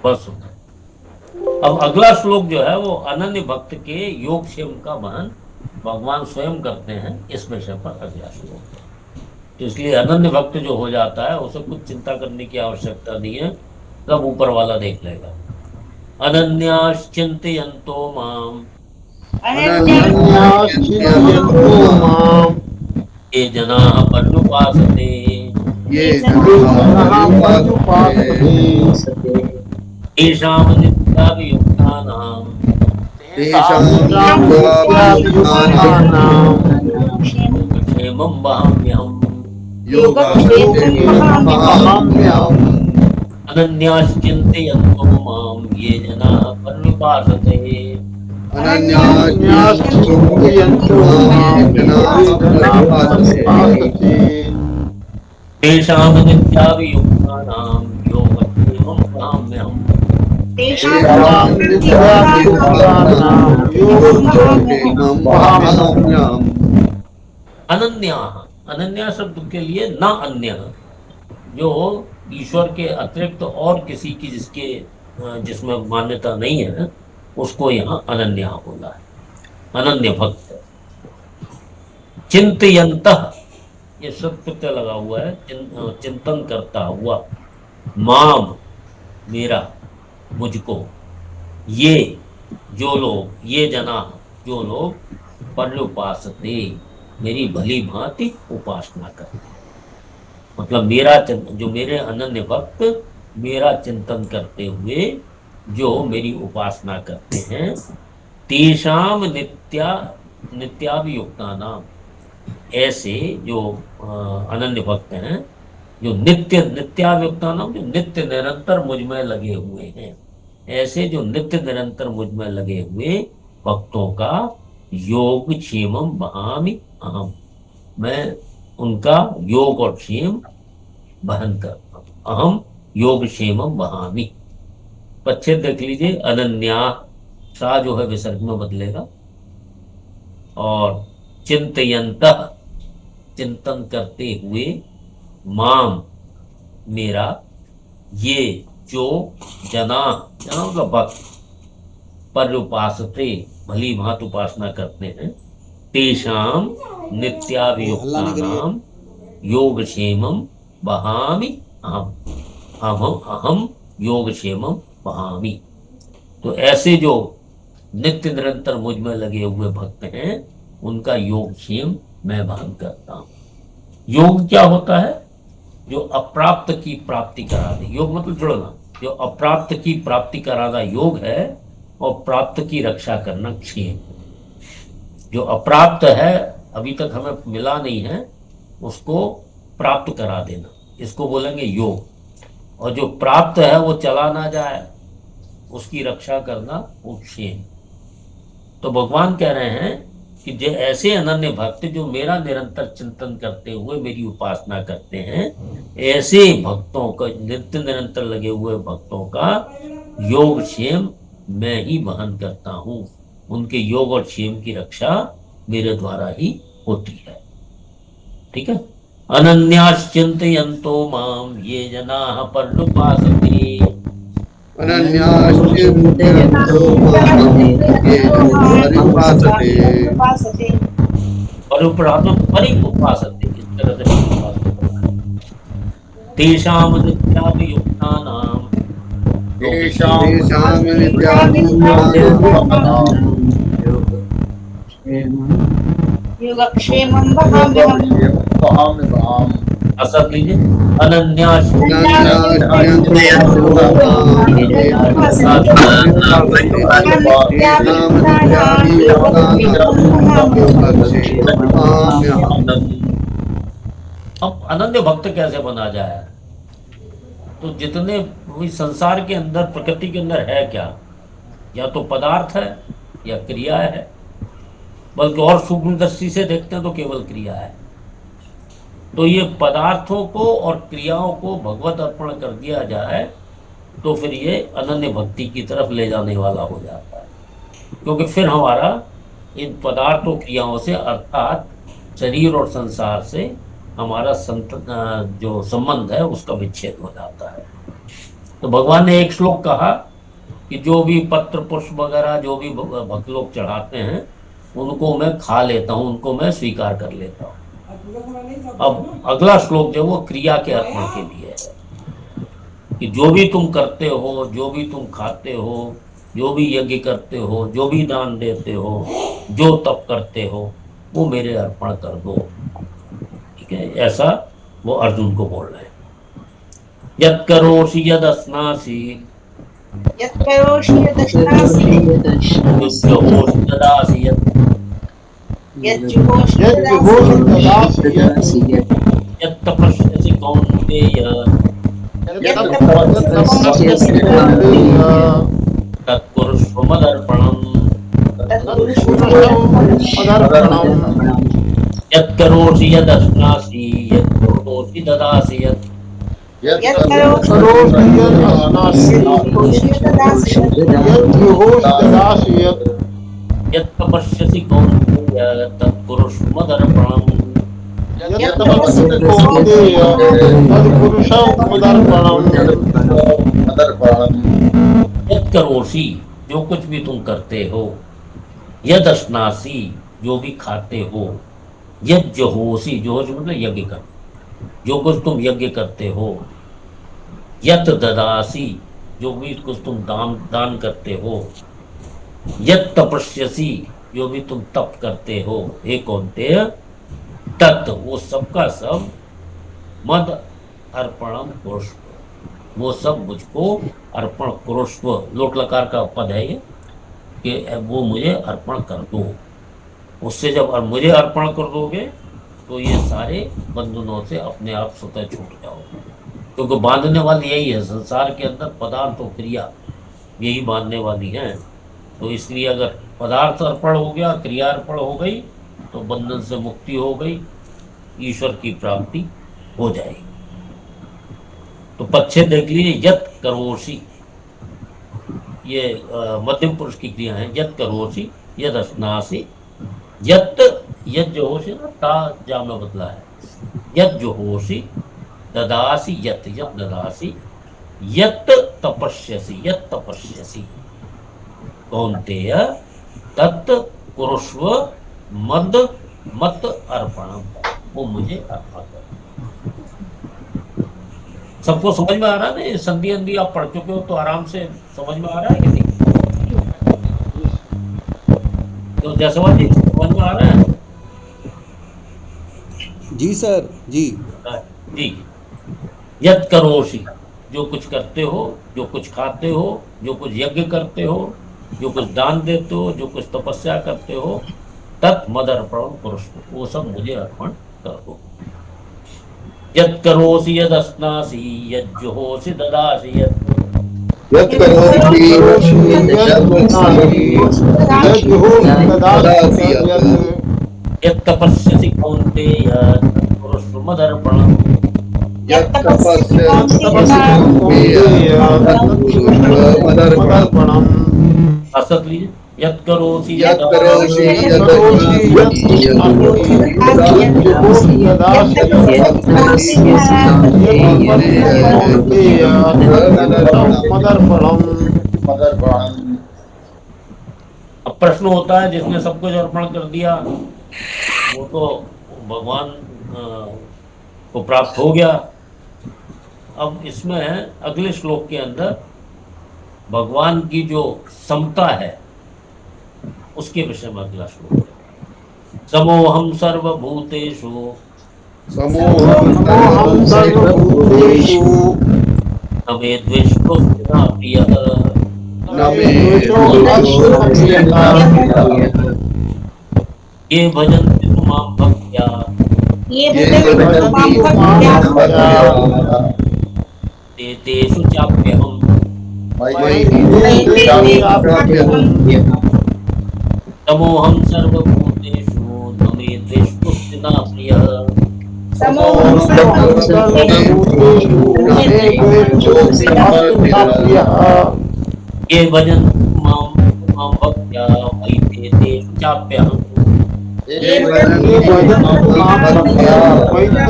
बस। अब अगला श्लोक जो है वो अनन्य भक्त के योगक्षेम का वर्णन भगवान स्वयं करते हैं। इस विषय पर अगला श्लोक है, तो इसलिए अनन्य भक्त जो हो जाता है उसे कुछ चिंता करने की आवश्यकता नहीं है, सब ऊपर वाला देख लेगा। अनन्याश्चिन्तयन्तो माम ये जनाः पर्युपासते तेषां नित्याभियुक्तानां योगक्षेमं वहाम्यहम्। अनन्याश्चिन्तयन्तो मां ये जनाः पर्युपासते तेषां नित्याभियुक्तानां योगक्षेमं वहाम्यहम्। अनन्या, अनन्या शब्द के लिए न अन्य, जो ईश्वर के अतिरिक्त और किसी की जिसमें मान्यता नहीं है उसको यहाँ अनन्या बोला है। अनन्य भक्त। चिंतयन्तः, ये शब्द प्रत्यय लगा हुआ है, चिंतन करता हुआ, माम मेरा, मुझको, ये जो लोग, ये जना जो लोग, पर्युपासते मेरी भली भांति उपासना करते हैं। मतलब मेरा जो मेरे अनन्य भक्त मेरा चिंतन करते हुए जो मेरी उपासना करते हैं, तेषाम नित्याभियुक्तानाम, ऐसे जो अनन्य भक्त हैं, जो नित्याभियुक्तानाम, जो नित्य निरंतर मुझ में लगे हुए हैं, ऐसे जो नित्य निरंतर मुझ में लगे हुए भक्तों का योग क्षेमम वहामि अहम, मैं उनका योग और क्षेम वहन करता हूँ। अहम योग क्षेमम वहामि। पच्छेद देख लीजिए। अनन्या सा जो है विसर्ग में बदलेगा। और चिंतयन्तः, चिंतन करते हुए, माम मेरा, ये जो जना, जना मतलब भक्त, पर्युपासते भली भांति उपासना करते हैं, तेषाम नित्याभियुक्तानाम योगक्षेमम वहामि अहम, अहम योगक्षेमम वहामि। तो ऐसे जो नित्य निरंतर मुझ में लगे हुए भक्त हैं, उनका योगक्षेम मैं वहन करता हूं। योग क्या होता है? जो अप्राप्त की प्राप्ति करा दे। योग मतलब जुड़ना। जो अप्राप्त की प्राप्ति कराना योग है, और प्राप्त की रक्षा करना क्षेम। जो अप्राप्त है, अभी तक हमें मिला नहीं है, उसको प्राप्त करा देना, इसको बोलेंगे योग। और जो प्राप्त है वो चला ना जाए, उसकी रक्षा करना वो क्षेम। तो भगवान कह रहे हैं कि जो ऐसे अनन्य भक्त जो मेरा निरंतर चिंतन करते हुए मेरी उपासना करते हैं, ऐसे भक्तों का, नित्य निरंतर लगे हुए भक्तों का योग क्षेम मैं ही वहन करता हूं। उनके योग और क्षेम की रक्षा मेरे द्वारा ही होती है। ठीक है। अनन्याश्चिन्तयन्तो माम ये जनाः पर्युपासते, अनन्याश्चिन्तयन्तो मां ये पर्युपासते। परिउपासते, इस तरह से परिउपासते। तेषां नित्याभियुक्तानां तेषां नित्याभियुक्तानां योगक्षेमं वहाम्यहम्। असर लीजिए। अनन्याश्चिन्तयन्तो अब अनन्य भक्त कैसे बना जाए? तो जितने भी संसार के अंदर, प्रकृति के अंदर है क्या, या तो पदार्थ है या क्रिया है, बल्कि और सूक्ष्म दृष्टि से देखते हैं तो केवल क्रिया है। तो ये पदार्थों को और क्रियाओं को भगवत अर्पण कर दिया जाए तो फिर ये अनन्य भक्ति की तरफ ले जाने वाला हो जाता है। क्योंकि फिर हमारा इन पदार्थों क्रियाओं से, अर्थात शरीर और संसार से हमारा जो संबंध है उसका विच्छेद हो जाता है। तो भगवान ने एक श्लोक कहा कि जो भी पत्र पुष्प वगैरह जो भी भक्त लोग चढ़ाते हैं, उनको मैं खा लेता हूं, उनको मैं स्वीकार कर लेता हूं। अब अगला श्लोक जो वो क्रिया के अर्पण के लिए है कि जो भी तुम करते हो, जो भी तुम खाते हो, जो भी यज्ञ करते हो, जो भी दान देते हो, जो तप करते हो, वो मेरे अर्पण कर दो। ठीक है, ऐसा वो अर्जुन को बोल रहे हैं। यत् करोषि यद् अस्नासि यत्करोषि यदश्नासि युज्यहोषि ददासि यत् यज्जुहोषि ददासि यत् यत् तपस्यसि कौन्तेय तत्कुरुष्व मदर्पणम् यत् करोषि यद् अस्नासि यत् करोषि ददासि यत् यत् तपस्यसि कौन्तेय तत्कुरुष्व मदर्पणम् यत् करोषि जो कुछ भी तुम करते हो, यद अस्नासि जो भी खाते हो, यद जहोसी जोहोसी मतलब यज्ञ कर, जो कुछ तुम यज्ञ करते हो, यत ददासी जो भी कुछ तुम दान करते हो, यत तपस्यसी जो भी तुम तप करते हो, हे कौन्तेय तत् वो सबका सब मद अर्पणम कुरुष्व वो सब मुझको अर्पण कुरुष्व लोट लकार का पद है ये कि वो मुझे अर्पण कर दो। उससे जब मुझे अर्पण कर दोगे तो ये सारे बंधनों से अपने आप स्वतः छूट जाओगे। क्योंकि बांधने वाली यही है संसार के अंदर, पदार्थ और क्रिया यही बांधने वाली हैं। तो इसलिए अगर पदार्थ अर्पण हो गया, क्रिया अर्पण हो गई, तो बंधन से मुक्ति हो गई, ईश्वर की प्राप्ति हो जाएगी। तो पच्छे देख लीजिए, यत करोषि ये मध्यम पुरुष की क्रिया है। यत करोसि, यद अस्नासि, यत, यद जो होशी ना ता जा में बदला है। यद जो होशी, ददासी, यत, यत ददासी, यत तपस्यसि, यत तपस्यसि, कौन्तेय तत् कुरुष्व मद मत अर्पणम, वो मुझे अर्पण कर। सबको समझ में आ रहा है ना? ये संधि अंधि आप पढ़ चुके हो तो आराम से समझ में आ रहा है कि नहीं? तो जसवंत जी समझ में आ रहा है? जी सर जी। जी। यत करोषि, जो कुछ करते हो, जो कुछ खाते हो, जो कुछ यज्ञ करते हो, जो कुछ दान देते हो, जो कुछ तपस्या करते हो, तत् मदर्पण कुरुष्व, वो सब मुझे अर्पण कर दो। यत् करोसि यद अस्नासि, यद जुहोसि ददासि, यत् करोषि ददासि यत् तपस्यसि कौन्तेय कुरुष्व मदर्पणम्। यत् तपस्यसि मदर्पणम्। असत लीजिए। यत् करोसि यत् करोषि मदर्पणम्। अब प्रश्न होता है, जिसने सब कुछ अर्पण कर दिया वो तो भगवान को प्राप्त हो गया। अब इसमें अगले श्लोक के अंदर भगवान की जो समता है उसके विषय में अगला श्लोक है। समोहम सर्वभूतेषु समोहं सर्वभूतेषु न मे द्वेष्टोऽस्ति न प्रियः न मे द्वेषोऽस्ति न प्रियः। ये भजन्ति मां भक्त्या ये भजन्ति मां भक्त्या ते तेषु चाप्यहम् समोहम सर्वभूतेषु न मे द्वेष्टोऽस्ति न प्रियः समोहं सर्वभूतेषु न मे द्वेषोऽस्ति न प्रियः। ये भजन्ति मां भक्त्या मयि ते तेषु चाप्यहम् ये भजन्ति मां भक्त्या मयि ते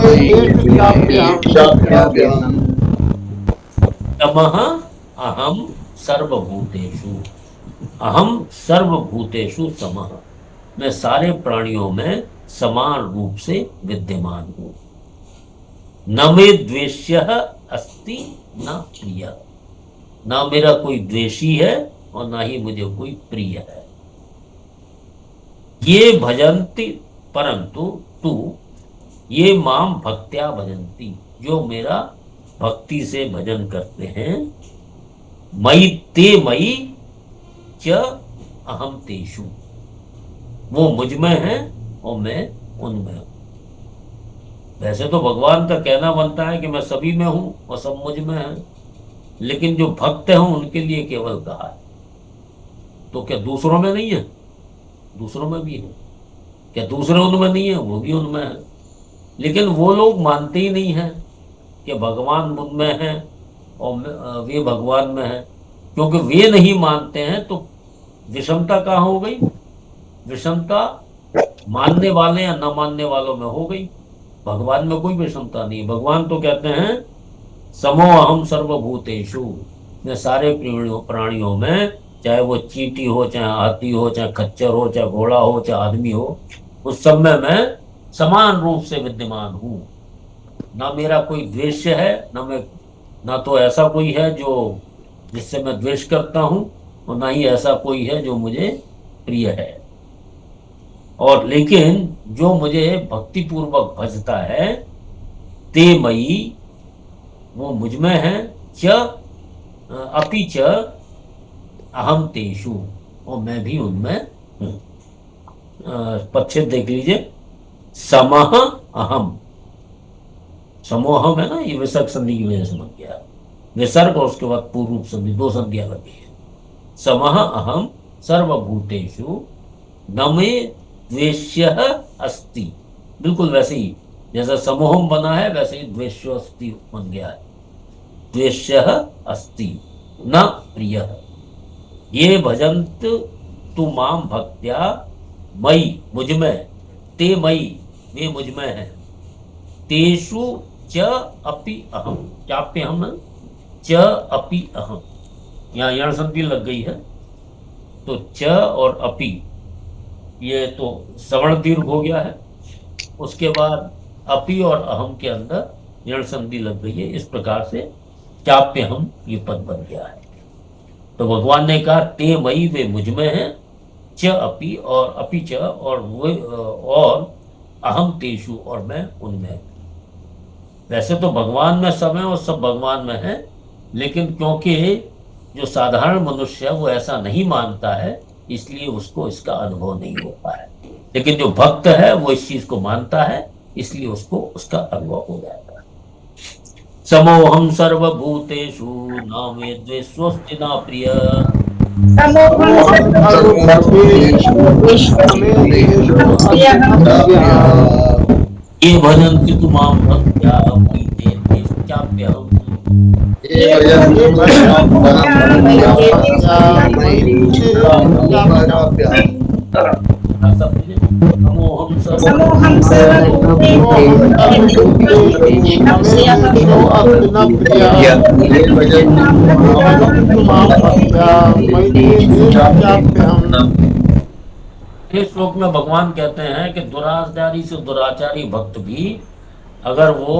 तेषु चाप्यहम्। तमः अहम सर्वभूतेषु, अहम सर्वभूतेषु समः, मैं सारे प्राणियों में समान रूप से विद्यमान हूँ। न मे द्वेष्यः अस्ति न प्रियः, ना मेरा कोई द्वेषी है और ना ही मुझे कोई प्रिय है। ये भजन्ति परंतु तू, ये माम भक्त्या भजन्ति, जो मेरा भक्ति से भजन करते हैं, मयि ते मयि च अहम तेषु, वो मुझ में है और मैं उनमें हूं। वैसे तो भगवान का कहना बनता है कि मैं सभी में हूं और सब मुझ में है, लेकिन जो भक्त हैं उनके लिए केवल कहा है। तो क्या दूसरों में नहीं है? दूसरों में भी है। क्या दूसरे उनमें नहीं है? वो भी उनमें है। लेकिन वो लोग मानते ही नहीं है कि भगवान मुझ में है और वे भगवान में है। क्योंकि वे नहीं मानते हैं तो विषमता कहाँ हो गई? विषमता मानने वाले या न मानने वालों में हो गई। भगवान में कोई विषमता नहीं। भगवान तो कहते हैं समोहम सर्वभूतेषु, मैं सारे प्राणियों में, चाहे वो चींटी हो, चाहे हाथी हो, चाहे खच्चर हो, चाहे घोड़ा हो, चाहे आदमी हो, उस सब में मैं समान रूप से विद्यमान हूँ। ना मेरा कोई द्वेष है, ना तो ऐसा कोई है जो जिससे मैं द्वेष करता हूँ, और ना ही ऐसा कोई है जो मुझे प्रिय है। और लेकिन जो मुझे भक्ति पूर्वक भजता है, ते मयि, वो मुझ में है, च अपि च अहम तेषु, और मैं भी उनमें हूँ। पच्छेद देख लीजिए। समः अहम, समोहम है ना, ये विसर्ग संधि की वजह से बन गया। विसर्ग और उसके बाद पूर्व रूप संधि, दो संधियां लगी है। समः अहम सर्वभूतेषु न मे द्वेष्यः अस्ति, बिल्कुल वैसे ही जैसा समोहम बना है वैसे ही द्वेष्यो अस्ति बन गया है। द्वेष्यः अस्ति न प्रियः, ये भजंत तु माम भक्त्या मई मुझमें, ते मई वे मुझमें है, तेषु च अपि अहम, चाप्य हम च अपि अहम, यहाँ यण संधि लग गई है, तो च और अपि ये तो सवर्ण दीर्घ हो गया है, उसके बाद अपि और अहम के अंदर यण संधि लग गई है। इस प्रकार से चाप्य हम ये पद बन गया है। तो भगवान ने कहा ते मई वे मुझमें है, च अपि और अपि च और वो और अहम तेषु और मैं उनमें। वैसे तो भगवान में सब है और सब भगवान में है, लेकिन क्योंकि जो साधारण मनुष्य है वो ऐसा नहीं मानता है, इसलिए उसको इसका अनुभव नहीं होता है। लेकिन जो भक्त है वो इस चीज को मानता है, इसलिए उसको उसका अनुभव हो जाता है। समोहम सर्वभूतेषु न मे द्वेष्वस्ति न प्रिय, ये भजन्ति तु मां भक्त्या मयि ते तेषाप्यहम्। समोहम समूहं इस श्लोक में भगवान कहते हैं कि दुराचारी से दुराचारी भक्त भी अगर वो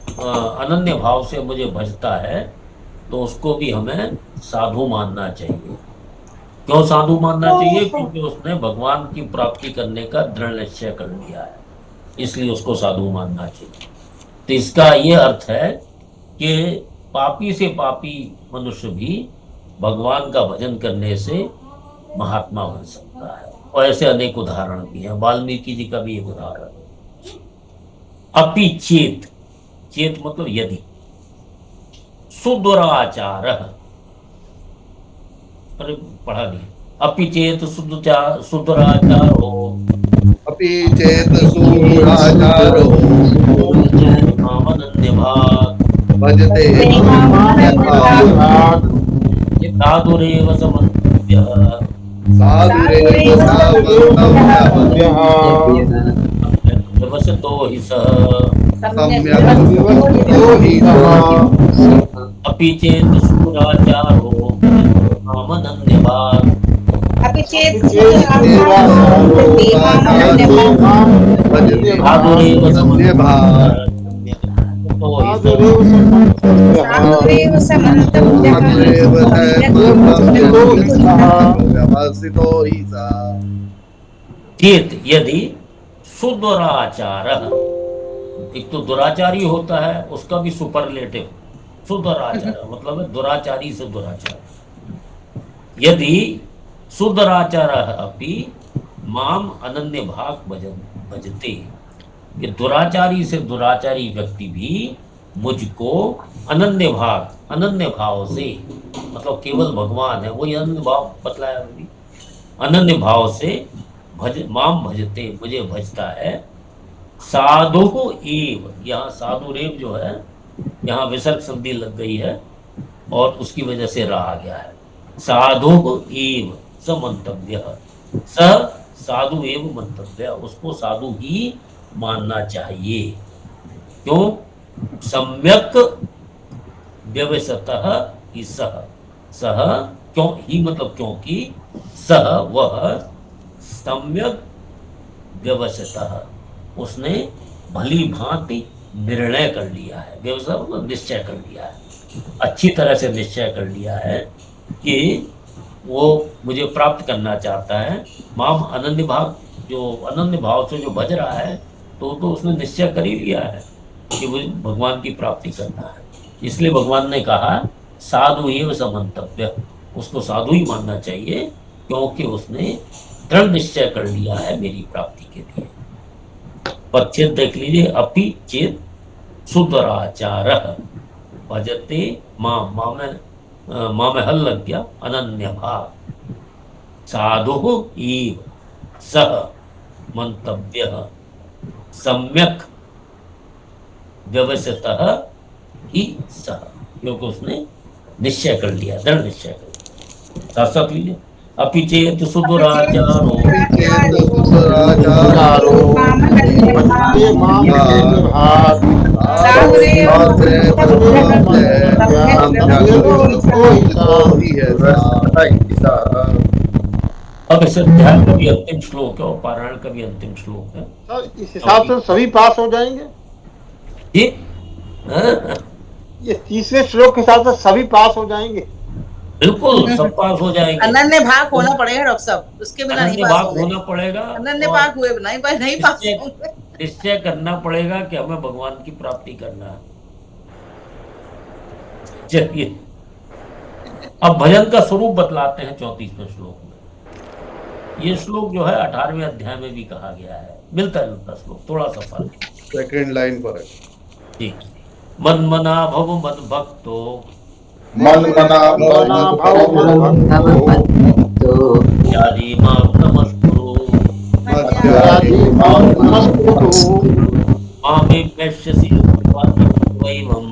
अनन्य भाव से मुझे भजता है तो उसको भी हमें साधु मानना चाहिए। क्यों साधु मानना चाहिए? क्योंकि उसने भगवान की प्राप्ति करने का दृढ़ निश्चय कर लिया है, इसलिए उसको साधु मानना चाहिए। तो इसका ये अर्थ है कि पापी से पापी मनुष्य भी भगवान का भजन करने से महात्मा बन सकता है। और ऐसे अनेक उदाहरण भी हैं। वाल्मीकि जी का भी एक उदाहरण है। अपि चेत, चेत मतलब यदि, सुदुराचार, अरे पढ़ा नहीं, अपि चेत सुदुराचारो, अपि चेत सुदुराचारो मामनन्य भाग भजते साधुरेव समन्तव्यः, साधुरेव सामन्तव्यः व्यवसितो हि सः, सम्यक् विवसितो हि सः। अपि चेत् सुदुराचारो मामनन्य भाग साधुरेव समन्तव्यः, व्यवसितो हि सः। चेत यदि सुदुराचार, एक तो दुराचारी होता है उसका भी सुपरलेटिव, सुदुराचार मतलब है दुराचारी से दुराचार। यदि सुदुराचार अपि माम अनन्य भाग भजते, कि दुराचारी से दुराचारी व्यक्ति भी मुझको अनन्य भाग, अनन्य भाव से, मतलब केवल भगवान है वही अनन्य भाव बतलाया अभी, अनन्य भाव से माम भजते मुझे भजता है, साधु एव, यहाँ साधुरेव जो है यहाँ विसर्ग संधि लग गई है और उसकी वजह से रहा गया है। साधु एव समन्तव्य, स साधु एव मंतव्य, उसको साधु ही मानना चाहिए। क्यों? सम्यक व्यवसतः ही सह, सह क्यों ही मतलब क्योंकि सह वह सम्यक व्यवसतः, उसने भली भांति निर्णय कर लिया है, व्यवसाय मतलब निश्चय कर लिया है, अच्छी तरह से निश्चय कर लिया है कि वो मुझे प्राप्त करना चाहता है। माम अनन्य भाव, जो अनन्य भाव से जो भज रहा है तो उसने निश्चय कर ही लिया है कि वो भगवान की प्राप्ति करना है। इसलिए भगवान ने कहा साधु एव समन्तव्य, उसको साधु ही मानना चाहिए क्योंकि उसने दृढ़ निश्चय कर लिया है मेरी प्राप्ति के लिए। पच्चेद देख लीजिए, अपि चेत सुदुराचार भजते मां में हल लग गया, अनन्य भाव, साधु एव सह मंतव्य सम्यक व्यवसतः ही सह, क्योंकि उसने निश्चय कर लिया, दृढ़ निश्चय कर लिया। साथ साथ लीजिए। अपि चेत सुदुराचारो चेत सुदुराचारो मन्ये मां निर्भात अब इस अध्याय का भी अंतिम श्लोक है और पारायण का भी अंतिम श्लोक है। सर इस हिसाब से सभी पास हो जाएंगे। ये हाँ, ये 30वें श्लोक के हिसाब से सभी पास हो जाएंगे। बिल्कुल सब पास हो जाएंगे। अनन्य भाग होना पड़ेगा डॉक्टर साहब, उसके बिना नहीं अनन्य पास भाग होंगे। होना पड़ेगा। अनन्य और भाग हुए बिना नहीं पास निश्चय होंगे। निश्चय करना पड़ेगा कि हमें भगवान की प्राप्ति करना है। चलिए अब भजन का स्वरूप बतलाते हैं 34वें श्लोक में। ये श्लोक जो है 18वें अध्याय में भी कहा गया है, मिलता जुलता श्लोक, थोड़ा सा फर्क है। सेकंड लाइन पर है। ठीक। मन मना भव मद भक्तो मन मना तो यादि मां नमस्कुरु मामे पश्यसि वैवं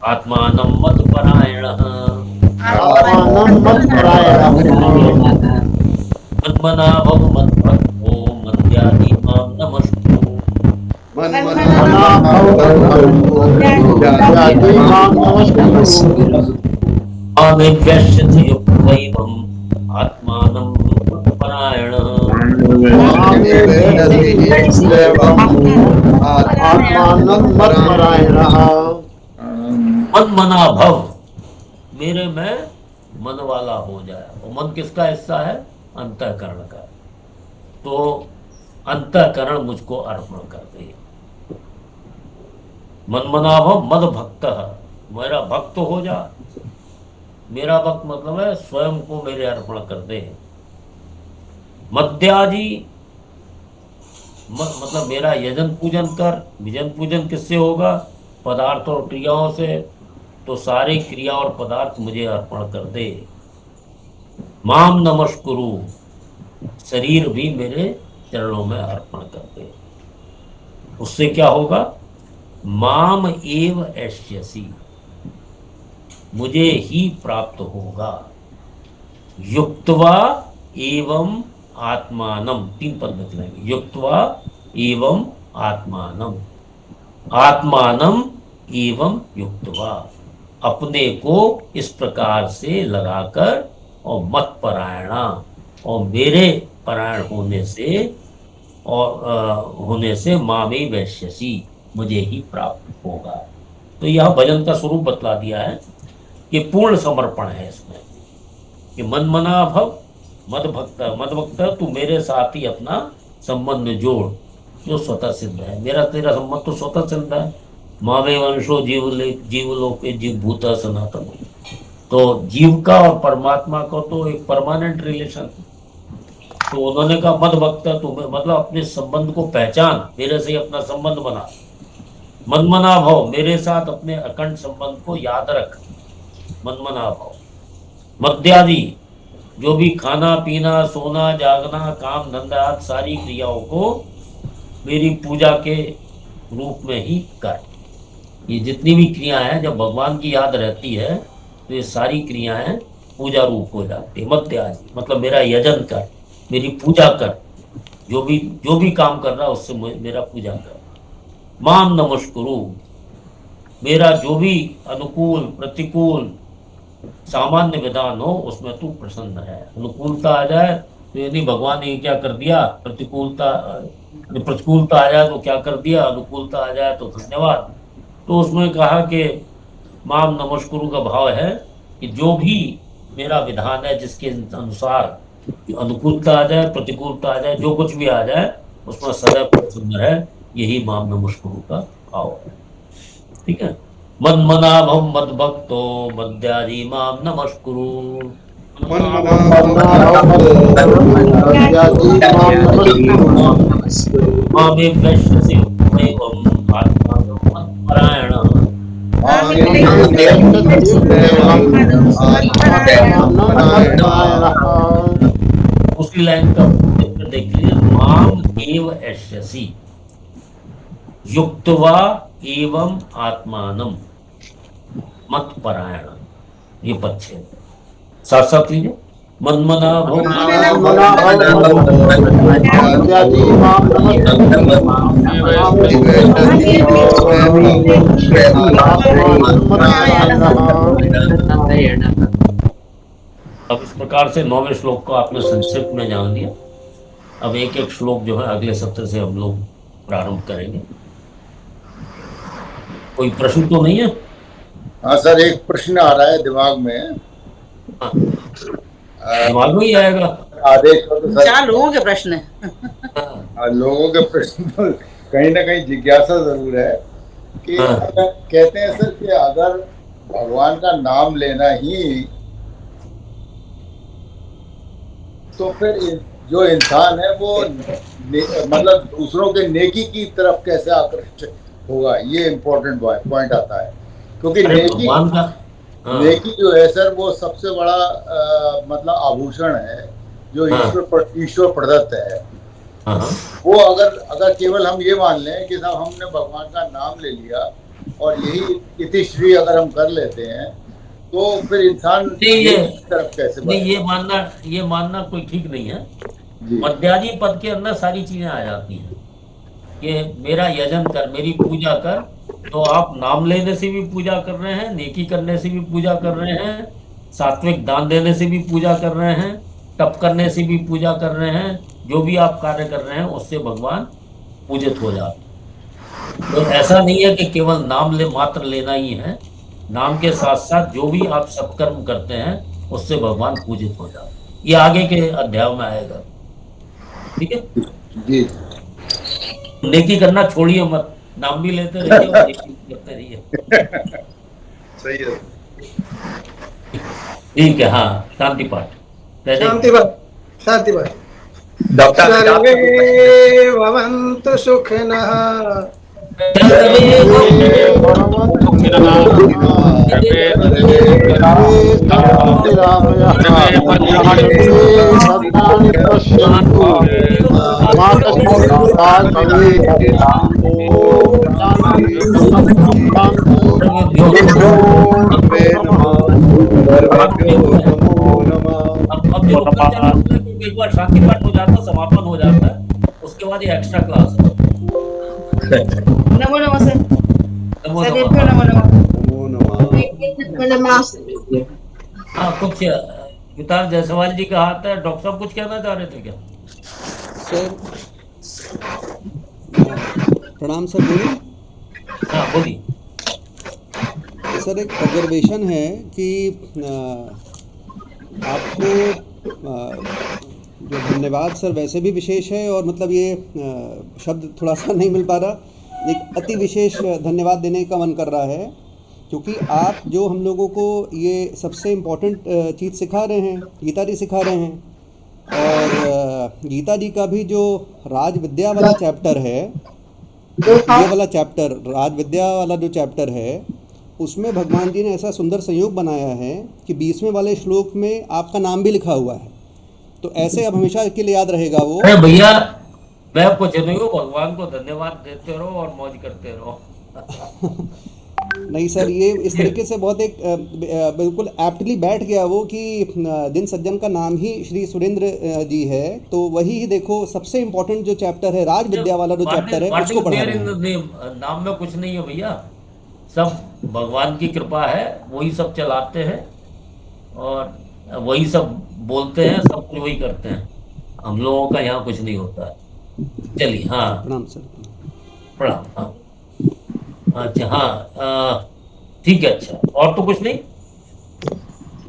आत्मानं मत्परायणः मन्मना भव मद्भक्तो मद्यादि मां नमस्कुरु मामे पश्यसि वैवं आत्मानं मत्परायणः मन मना भव, मेरे में मन वाला हो जाए। और मन किसका हिस्सा है? अंतःकरण का। तो अंतःकरण मुझको अर्पण कर दे। मन मना भव मद भक्त, मेरा भक्त हो जा। मेरा भक्त मतलब है स्वयं को मेरे अर्पण कर दे। मद्यादि मतलब मेरा यजन पूजन कर। यजन पूजन किससे होगा? पदार्थ और क्रियाओं से। तो सारी क्रिया और पदार्थ मुझे अर्पण कर दे। माम नमस्कुरु, शरीर भी मेरे चरणों में अर्पण कर दे। उससे क्या होगा? माम एव एष्यसि, मुझे ही प्राप्त होगा। युक्त्वा एवं आत्मानम, 3 पद निकलेंगे। युक्त्वा एवं आत्मानम, आत्मानम एवं युक्त्वा, अपने को इस प्रकार से लगाकर और मत परायणा, और मेरे परायण होने से मामे वैश्यसी, मुझे ही प्राप्त होगा। तो यह भजन का स्वरूप बतला दिया है कि पूर्ण समर्पण है इसमें, कि मन मना भव मद भक्त, तू मेरे साथ ही अपना संबंध जोड़ जो स्वतः सिद्ध है। मेरा तेरा संबंध तो स्वतः सिद्ध है। मामे वंशो जीवलोके जीव भूता सनातन। तो जीव का और परमात्मा का तो एक परमानेंट रिलेशन। तो उन्होंने कहा मद भक्त, तुम्हें मतलब अपने संबंध को पहचान, मेरे से अपना संबंध बना। मनमना भव, मेरे साथ अपने अखंड संबंध को याद रख। मनमना भव। मद्यादि, जो भी खाना पीना सोना जागना काम धंधा आदि सारी क्रियाओं को मेरी पूजा के रूप में ही कर। ये जितनी भी क्रियाएं हैं, जब भगवान की याद रहती है तो ये सारी क्रियाएं पूजा रूप हो जाती है। मद्यादि मतलब मेरा यजन कर, मेरी पूजा कर। जो भी काम कर रहा है उससे मेरा पूजा कर। माम नमस्कुरु, मेरा जो भी अनुकूल प्रतिकूल सामान्य विधान हो उसमें तू प्रसन्न है। अनुकूलता आ जाए तो ये नहीं भगवान ने क्या कर दिया, प्रतिकूलता आ जाए तो क्या कर दिया, अनुकूलता आ जाए तो धन्यवाद। तो उसमें कहा कि माम नमस्कुरु का भाव है कि जो भी मेरा विधान है जिसके अनुसार अनुकूलता आ जाए प्रतिकूलता आ जाए, जो कुछ भी आ जाए उसमें सदैव प्रसन्न है। यही माम नमस्कुरु का भाव है। ठीक है। मन मना भव मद भक्तो मद्यादि माम नमस्कुरु मामे वैश्यसि एवं आत्मानं मत्परायणः। उसी लाइन का देख लीजिए। माम एव एष्यसि युक्त्वा एवं आत्मानम, मत परायण, ये पदच्छेद साथ साथ लीजिए। मन्मना भव अब इस प्रकार से 9वें श्लोक को आपने संक्षिप्त में जान लिया। अब एक एक श्लोक जो है अगले सत्र से हम लोग प्रारंभ करेंगे। कोई प्रश्न तो नहीं है? हाँ सर, एक प्रश्न आ रहा है दिमाग में। हाँ, दिमाग में ही आएगा। आदेश को तो सर 4 लोगों के प्रश्न है। लोगों के प्रश्न तो कहीं ना कहीं जिज्ञासा जरूर है कि हाँ। अगर कहते हैं सर कि अगर भगवान का नाम लेना ही, तो फिर जो इंसान है वो मतलब दूसरों के नेकी की तरफ कैसे आकर्षित होगा, ये इम्पोर्टेंट पॉइंट आता है। क्योंकि भगवान का नेकी जो है सर वो सबसे बड़ा मतलब आभूषण है जो ईश्वर प्रदत्त है। वो अगर केवल हम ये मान लें कि साहब हमने भगवान का नाम ले लिया और यही इतिश्री अगर हम कर लेते हैं, तो फिर इंसान तरफ कैसे नहीं, ये मानना कोई ठीक नहीं है। मध्याजी पद के अंदर सारी चीजें आ जाती हैं कि मेरा यजन कर, मेरी पूजा कर। तो आप नाम लेने से भी पूजा कर रहे हैं, नेकी करने से भी पूजा कर रहे हैं, सात्विक दान देने से भी पूजा कर रहे हैं, तप करने से भी पूजा कर रहे हैं। जो भी आप कार्य कर रहे हैं उससे भगवान पूजित हो जाते। तो ऐसा नहीं है कि केवल नाम मात्र लेना ही है। नाम के साथ साथ जो भी आप सत्कर्म करते हैं उससे भगवान पूजित हो जाते। ये आगे के अध्याय में आएगा। ठीक है जी। नेकी करना छोड़िए मत, नाम भी लेते रहिए और नेकी करते रहिए। सही है। ठीक है। हाँ, शांति पाठ। शांति पाठ। डॉक्टर सर्वे भवन्तु सुखिनः। एक बार शांति पाठ हो जाता, समापन हो जाता है, उसके बाद ये एक्स्ट्रा क्लास है। नमो नमः सर। नमो सर्वेभ्यो नमः। नमो नमः। हाँ, कुछ पितार जायसवाल जी का हाथ है। डॉक्टर साहब कुछ कहना चाह रहे थे क्या? सर प्रणाम सर, बोलिए। हाँ बोलिए। सर एक ऑब्जर्वेशन है कि आपको जो धन्यवाद सर वैसे भी विशेष है, और मतलब ये शब्द थोड़ा सा नहीं मिल पा रहा, एक अति विशेष धन्यवाद देने का मन कर रहा है, क्योंकि आप जो हम लोगों को ये सबसे इम्पोर्टेंट चीज़ सिखा रहे हैं, गीता जी सिखा रहे हैं। और गीता जी का भी जो राज विद्या वाला चैप्टर है, ये वाला चैप्टर राज विद्या वाला जो चैप्टर है, उसमें भगवान जी ने ऐसा सुंदर संयोग बनाया है कि 20वें वाले श्लोक में आपका नाम भी लिखा हुआ है। तो ऐसे अब हमेशा के लिए याद रहेगा वो। अरे भैया, मैं कुछ नहीं हूँ, भगवान को धन्यवाद देते रहो और मौज करते रहो। नहीं सर, ये इस तरीके से बहुत एक बिल्कुल एप्टली बैठ गया वो कि दिन सज्जन का नाम ही श्री सुरेंद्र जी है। तो वही ही देखो सबसे इम्पोर्टेंट जो चैप्टर है, राज विद्या वाला जो चैप्टर है, उसको पढ़ा रहे हैं। नाम में कुछ नहीं है भैया, सब भगवान की कृपा है। वही सब चलाते हैं और वही सब बोलते हैं, सब कुछ वही करते हैं। हम लोगों का यहाँ कुछ नहीं होता है। चलिए। हाँ प्रणाम सर। प्रणाम। हाँ अच्छा। हाँ ठीक है। अच्छा, और तो कुछ नहीं?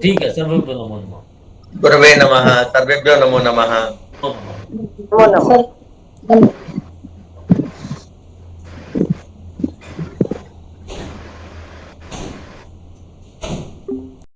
ठीक है। सर्वेभ्यो नमो नमः। गुरवे नमः। सर्वेभ्यो नमो नमः। नमो नमः।